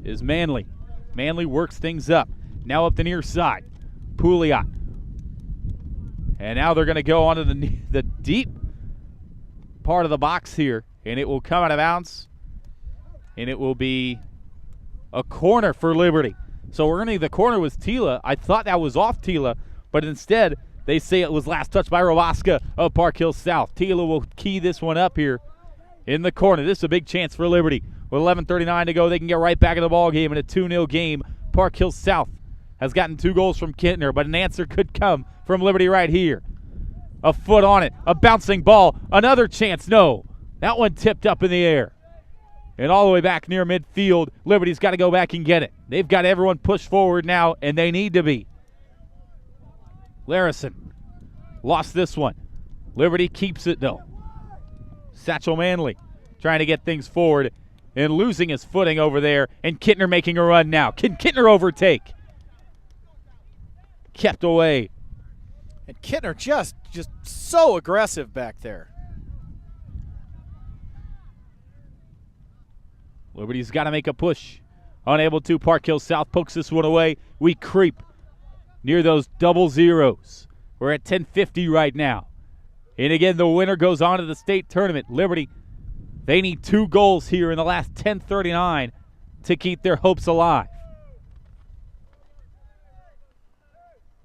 is Manley. Manley works things up. Now up the near side. Pouliot. And now they're going to go onto the deep part of the box here, and it will come out of bounds, and it will be a corner for Liberty. So earning the corner was Tila. I thought that was off Tila, but instead they say it was last touched by Rowaska of Park Hill South. Tila will key this one up here in the corner. This is a big chance for Liberty. With 11:39 to go, they can get right back in the ball game in a 2-0 game. Park Hill South has gotten 2 goals from Kintner, but an answer could come from Liberty right here. A foot on it, a bouncing ball, another chance. No, that one tipped up in the air. And all the way back near midfield, Liberty's got to go back and get it. They've got everyone pushed forward now, and they need to be. Larison lost this one. Liberty keeps it, though. Satchel Manley trying to get things forward and losing his footing over there, and Kintner making a run now. Can Kintner overtake? Kept away. And Kintner just so aggressive back there. Liberty's got to make a push. Unable to. Park Hill South pokes this one away. We creep near those double zeros. We're at 10:50 right now. And again, the winner goes on to the state tournament. Liberty, they need 2 goals here in the last 10:39 to keep their hopes alive.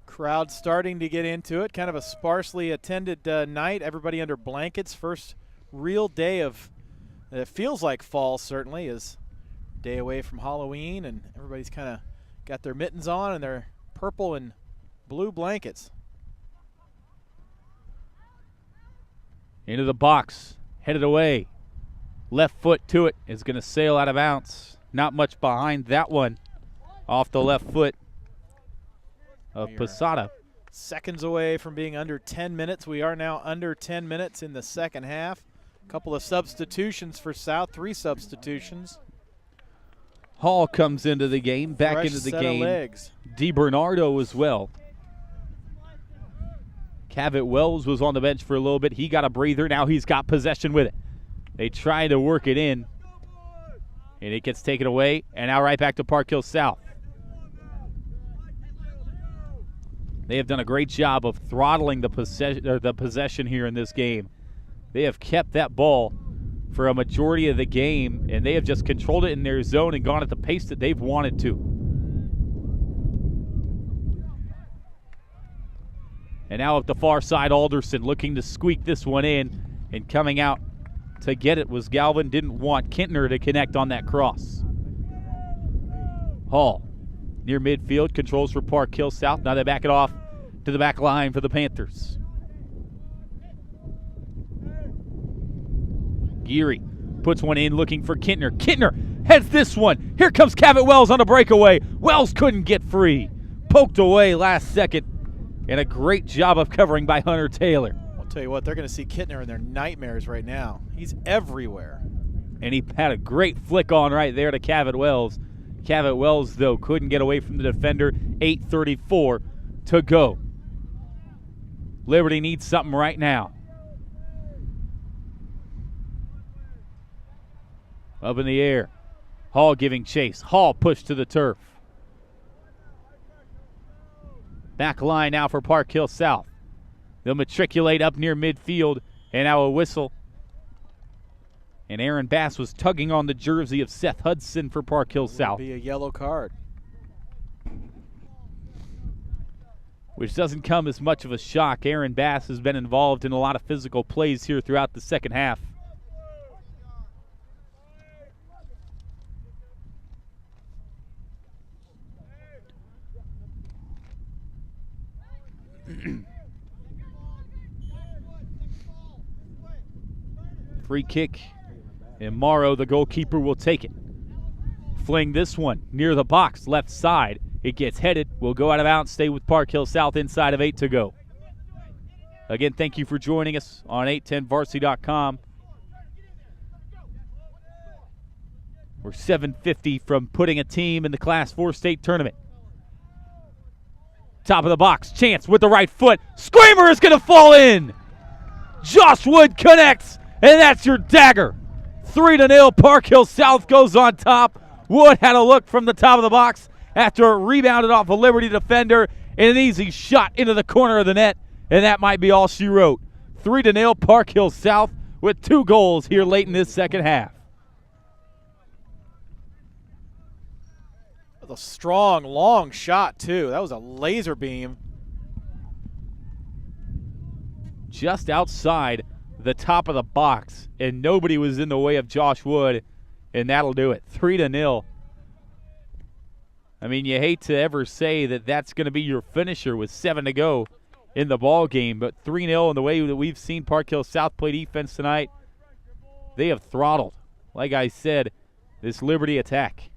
Crowd starting to get into it. Kind of a sparsely attended night. Everybody under blankets. First real day of, it feels like fall certainly, is day away from Halloween, and everybody's kind of got their mittens on and their purple and blue blankets. Into the box, headed away. Left foot to it is going to sail out of bounds. Not much behind that one. Off the left foot of Posada. Seconds away from being under 10 minutes. We are now under 10 minutes in the second half. A couple of substitutions for South, 3 substitutions. Hall comes into the game, back Fresh into the set game. of legs. DiBernardo as well. Cavett Wells was on the bench for a little bit. He got a breather. Now he's got possession with it. They try to work it in, and it gets taken away. And now right back to Park Hill South. They have done a great job of throttling the possession here in this game. They have kept that ball for a majority of the game, and they have just controlled it in their zone and gone at the pace that they've wanted to. And now at the far side, Alderson looking to squeak this one in, and coming out to get it was Galvin. Didn't want Kintner to connect on that cross. Hall near midfield, controls for Park Hill South. Now they back it off to the back line for the Panthers. Geary puts one in looking for Kintner. Kintner heads this one. Here comes Cavett Wells on a breakaway. Wells couldn't get free. Poked away last second. And a great job of covering by Hunter Taylor. I'll tell you what, they're going to see Kintner in their nightmares right now. He's everywhere. And he had a great flick on right there to Cavett Wells. Cavett Wells, though, couldn't get away from the defender. 8:34 to go. Liberty needs something right now. Up in the air. Hall giving chase. Hall pushed to the turf. Back line now for Park Hill South. They'll matriculate up near midfield, and now a whistle. And Aaron Bass was tugging on the jersey of Seth Hudson for Park Hill South. Be a yellow card. Which doesn't come as much of a shock. Aaron Bass has been involved in a lot of physical plays here throughout the second half. Free kick, and Morrow, the goalkeeper, will take it. fling this one near the box, left side. It gets headed. Will go out of bounds, stay with Park Hill South inside of 8 to go. Again, thank you for joining us on 810varsity.com. We're 750 from putting a team in the Class 4 state tournament. Top of the box, chance with the right foot. Screamer is going to fall in. Josh Wood connects, and that's your dagger. 3-0, Park Hill South goes on top. Wood had a look from the top of the box after it rebounded off a Liberty defender and an easy shot into the corner of the net, and that might be all she wrote. 3-0, Park Hill South with 2 goals here late in this second half. That was a strong, long shot, too. That was a laser beam. Just outside the top of the box, and nobody was in the way of Josh Wood, and that'll do it. 3-0. I mean, you hate to ever say that that's going to be your finisher with 7 to go in the ball game, but 3-0 in the way that we've seen Park Hill South play defense tonight, they have throttled, like I said, this Liberty attack.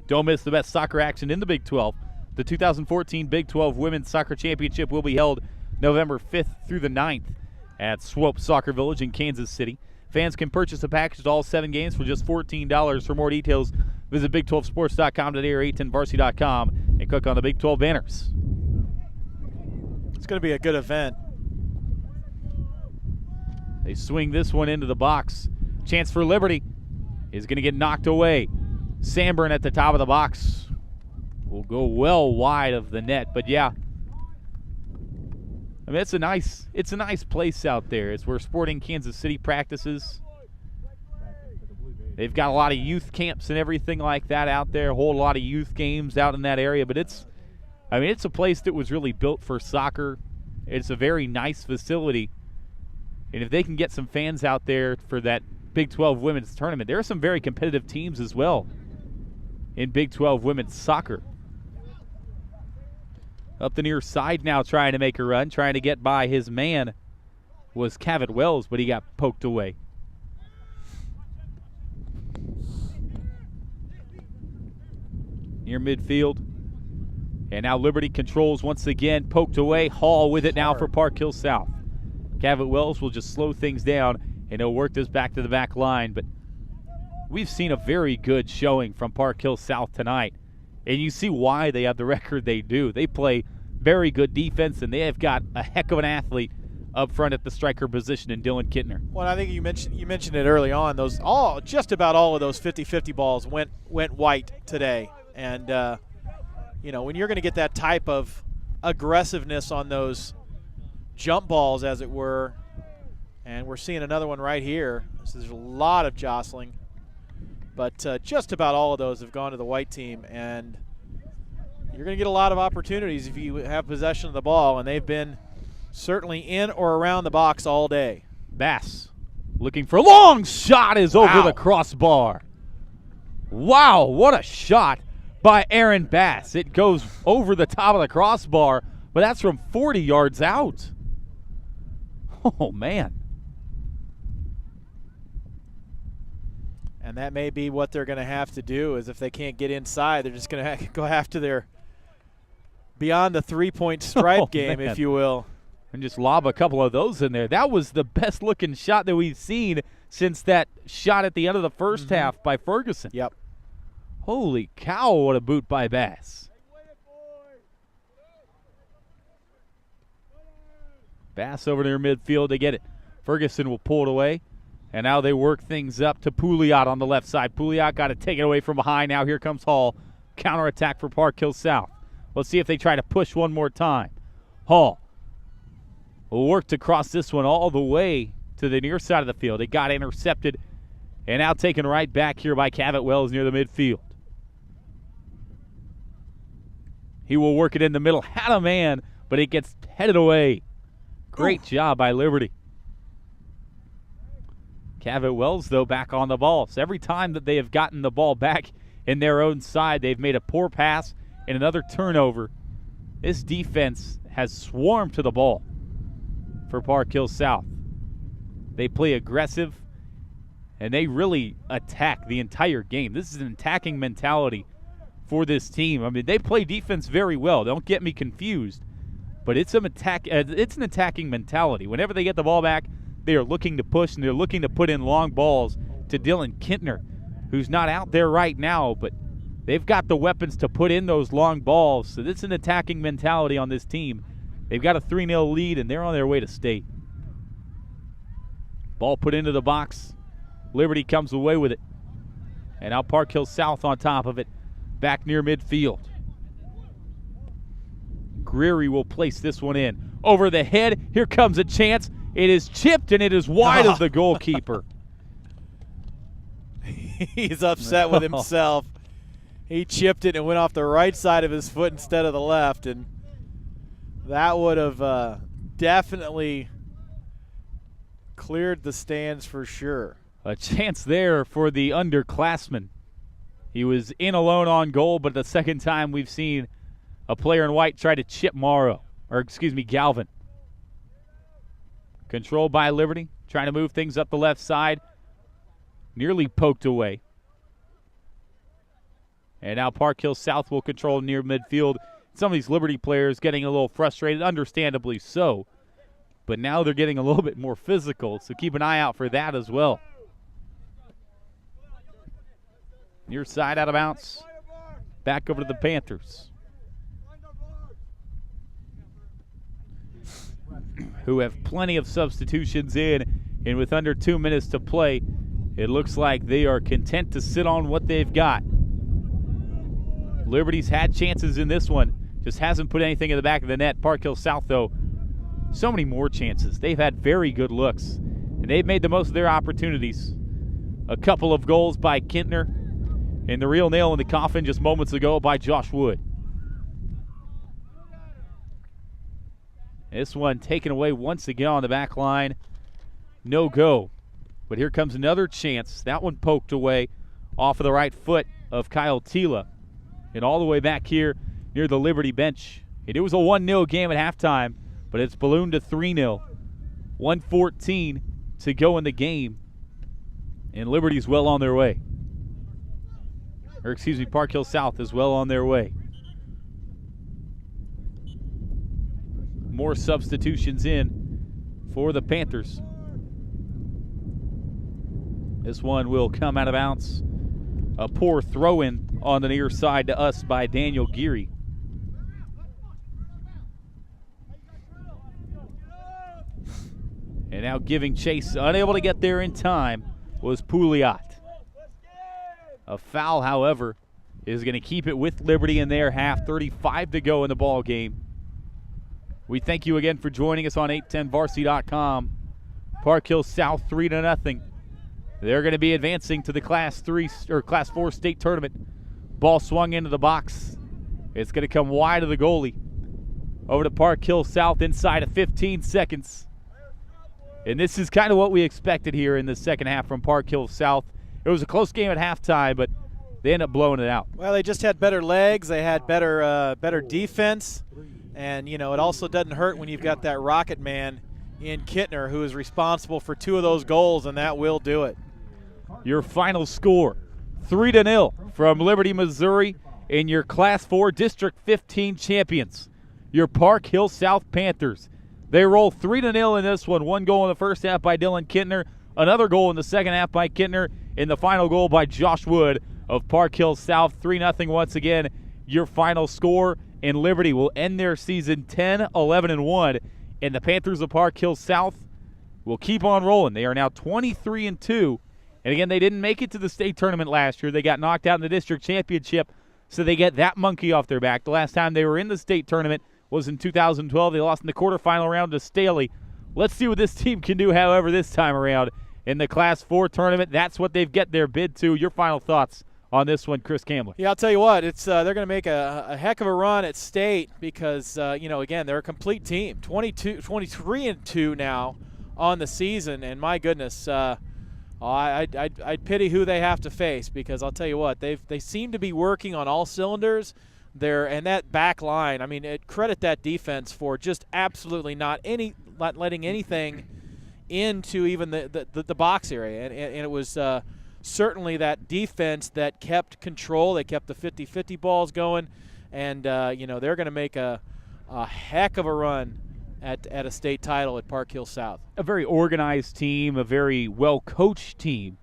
Don't miss the best soccer action in the Big 12. The 2014 Big 12 Women's Soccer Championship will be held November 5th through the 9th at Swope Soccer Village in Kansas City. Fans can purchase a package to all 7 games for just $14. For more details, visit Big12Sports.com today or 810varsity.com and click on the Big 12 banners. It's going to be a good event. They swing this one into the box. Chance for Liberty is going to get knocked away. Sanborn at the top of the box will go well wide of the net, but yeah. I mean, it's a nice place out there. It's where Sporting Kansas City practices. They've got a lot of youth camps and everything like that out there, a whole lot of youth games out in that area, but it's a place that was really built for soccer. It's a very nice facility. And if they can get some fans out there for that Big 12 women's tournament, there are some very competitive teams as well in Big 12 women's soccer. Up the near side now, trying to make a run, trying to get by his man was Cavett Wells, but he got poked away. Near midfield. And now Liberty controls once again, poked away. Hall with it now for Park Hill South. Cavett Wells will just slow things down, and he'll work this back to the back line. But we've seen a very good showing from Park Hill South tonight. And you see why they have the record they do. They play very good defense, and they have got a heck of an athlete up front at the striker position in Dylan Kittner. Well, I think you mentioned it early on. Just about all of those 50-50 balls went white today. And when you're going to get that type of aggressiveness on those jump balls, as it were, and we're seeing another one right here. So there's a lot of jostling. But just about all of those have gone to the white team, and you're going to get a lot of opportunities if you have possession of the ball, and they've been certainly in or around the box all day. Bass looking for a long shot is over the crossbar. Wow, what a shot by Aaron Bass. It goes over the top of the crossbar, but that's from 40 yards out. Oh, man. And that may be what they're going to have to do, is if they can't get inside, they're just going to go after their beyond the three-point stripe game, if you will. And just lob a couple of those in there. That was the best-looking shot that we've seen since that shot at the end of the first half by Ferguson. Yep. Holy cow, what a boot by Bass. Bass over near midfield to get it. Ferguson will pull it away. And now they work things up to Pouliot on the left side. Pouliot got to take it away from behind. Now here comes Hall. Counterattack for Park Hill South. Let's see if they try to push one more time. Hall will work to cross this one all the way to the near side of the field. It got intercepted and now taken right back here by Cavett Wells near the midfield. He will work it in the middle. Had a man, but it gets headed away. Great job by Liberty. Cavett Wells, though, back on the ball. So every time that they have gotten the ball back in their own side, they've made a poor pass and another turnover. This defense has swarmed to the ball for Park Hill South. They play aggressive, and they really attack the entire game. This is an attacking mentality for this team. I mean, they play defense very well. Don't get me confused, but it's an attacking mentality. Whenever they get the ball back, they are looking to push, and they're looking to put in long balls to Dylan Kintner, who's not out there right now, but they've got the weapons to put in those long balls. So it's an attacking mentality on this team. They've got a 3-0 lead, and they're on their way to state. Ball put into the box. Liberty comes away with it. And now Park Hill South on top of it, back near midfield. Greery will place this one in. Over the head, here comes a chance. It is chipped, and it is wide of the goalkeeper. He's upset with himself. He chipped it and went off the right side of his foot instead of the left, and that would have definitely cleared the stands for sure. A chance there for the underclassman. He was in alone on goal, but the second time we've seen a player in white try to chip Galvin. Controlled by Liberty, trying to move things up the left side. Nearly poked away. And now Park Hill South will control near midfield. Some of these Liberty players getting a little frustrated, understandably so. But now they're getting a little bit more physical, so keep an eye out for that as well. Near side out of bounds. Back over to the Panthers, who have plenty of substitutions in, and with under 2 minutes to play, it looks like they are content to sit on what they've got. Liberty's had chances in this one, just hasn't put anything in the back of the net. Park Hill South, though, so many more chances. They've had very good looks, and they've made the most of their opportunities. A couple of goals by Kintner, and the real nail in the coffin just moments ago by Josh Wood. This one taken away once again on the back line. No go. But here comes another chance. That one poked away off of the right foot of Kyle Tila. And all the way back here near the Liberty bench. It was a 1-0 game at halftime, but it's ballooned to 3-0. 1:14 to go in the game. And Liberty's well on their way. Park Hill South is well on their way. More substitutions in for the Panthers. This one will come out of bounds. A poor throw-in on the near side to us by Daniel Geary. And now giving chase, unable to get there in time, was Pouliot. A foul, however, is going to keep it with Liberty in their half. 35 to go in the ball game. We thank you again for joining us on 810varsity.com. Park Hill South 3-0. They're going to be advancing to the Class 4 state tournament. Ball swung into the box. It's going to come wide of the goalie. Over to Park Hill South inside of 15 seconds. And this is kind of what we expected here in the second half from Park Hill South. It was a close game at halftime, but they ended up blowing it out. Well, they just had better legs. They had better defense. And, you know, it also doesn't hurt when you've got that rocket man in Kintner who is responsible for 2 of those goals, and that will do it. Your final score, 3-0 from Liberty, Missouri, in your Class 4 District 15 champions, your Park Hill South Panthers. They roll 3-0 in this one. 1 goal in the first half by Dylan Kintner, another goal in the second half by Kintner, and the final goal by Josh Wood of Park Hill South. 3-0 once again, your final score, and Liberty will end their season 10-11-1, and the Panthers of Park Hill South will keep on rolling. They are now 23-2, and again, they didn't make it to the state tournament last year. They got knocked out in the district championship, so they get that monkey off their back. The last time they were in the state tournament was in 2012. They lost in the quarterfinal round to Staley. Let's see what this team can do, however, this time around in the Class 4 tournament. That's what they've get their bid to. Your final thoughts on this one, Chris Kamler? Yeah, I'll tell you what, it's they're going to make a heck of a run at state because, you know, again, they're a complete team. 23-2 now on the season, and my goodness, I'd pity who they have to face because I'll tell you what, they seem to be working on all cylinders. And that back line, I mean, credit that defense for just absolutely not letting anything into even the box area. And it was certainly that defense that kept control. They kept the 50-50 balls going. And, they're going to make a heck of a run at a state title at Park Hill South. A very organized team, a very well-coached team,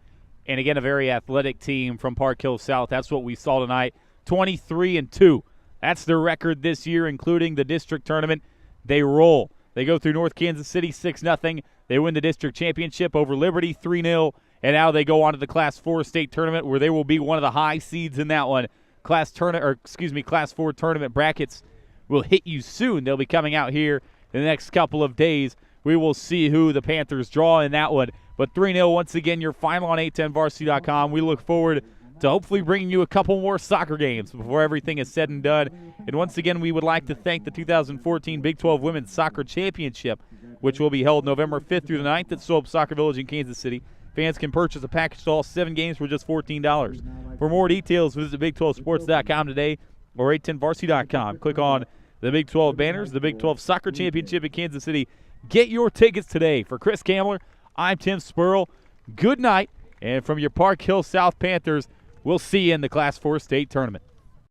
and again, a very athletic team from Park Hill South. That's what we saw tonight, 23-2. That's their record this year, including the district tournament. They roll. They go through North Kansas City 6-0. They win the district championship over Liberty 3-0, and now they go on to the Class 4 state tournament where they will be one of the high seeds in that one. Class 4 tournament brackets will hit you soon. They'll be coming out here in the next couple of days. We will see who the Panthers draw in that one. But 3-0, once again, your final on 810varsity.com. We look forward to hopefully bringing you a couple more soccer games before everything is said and done. And once again, we would like to thank the 2014 Big 12 Women's Soccer Championship, which will be held November 5th through the 9th at Swope Soccer Village in Kansas City. Fans can purchase a package to all 7 games for just $14. For more details, visit Big12Sports.com today or 810varsity.com. Click on the Big 12 banners, the Big 12 Soccer Championship in Kansas City. Get your tickets today. For Chris Kamler, I'm Tim Spurl. Good night, and from your Park Hill South Panthers, we'll see you in the Class 4 state tournament.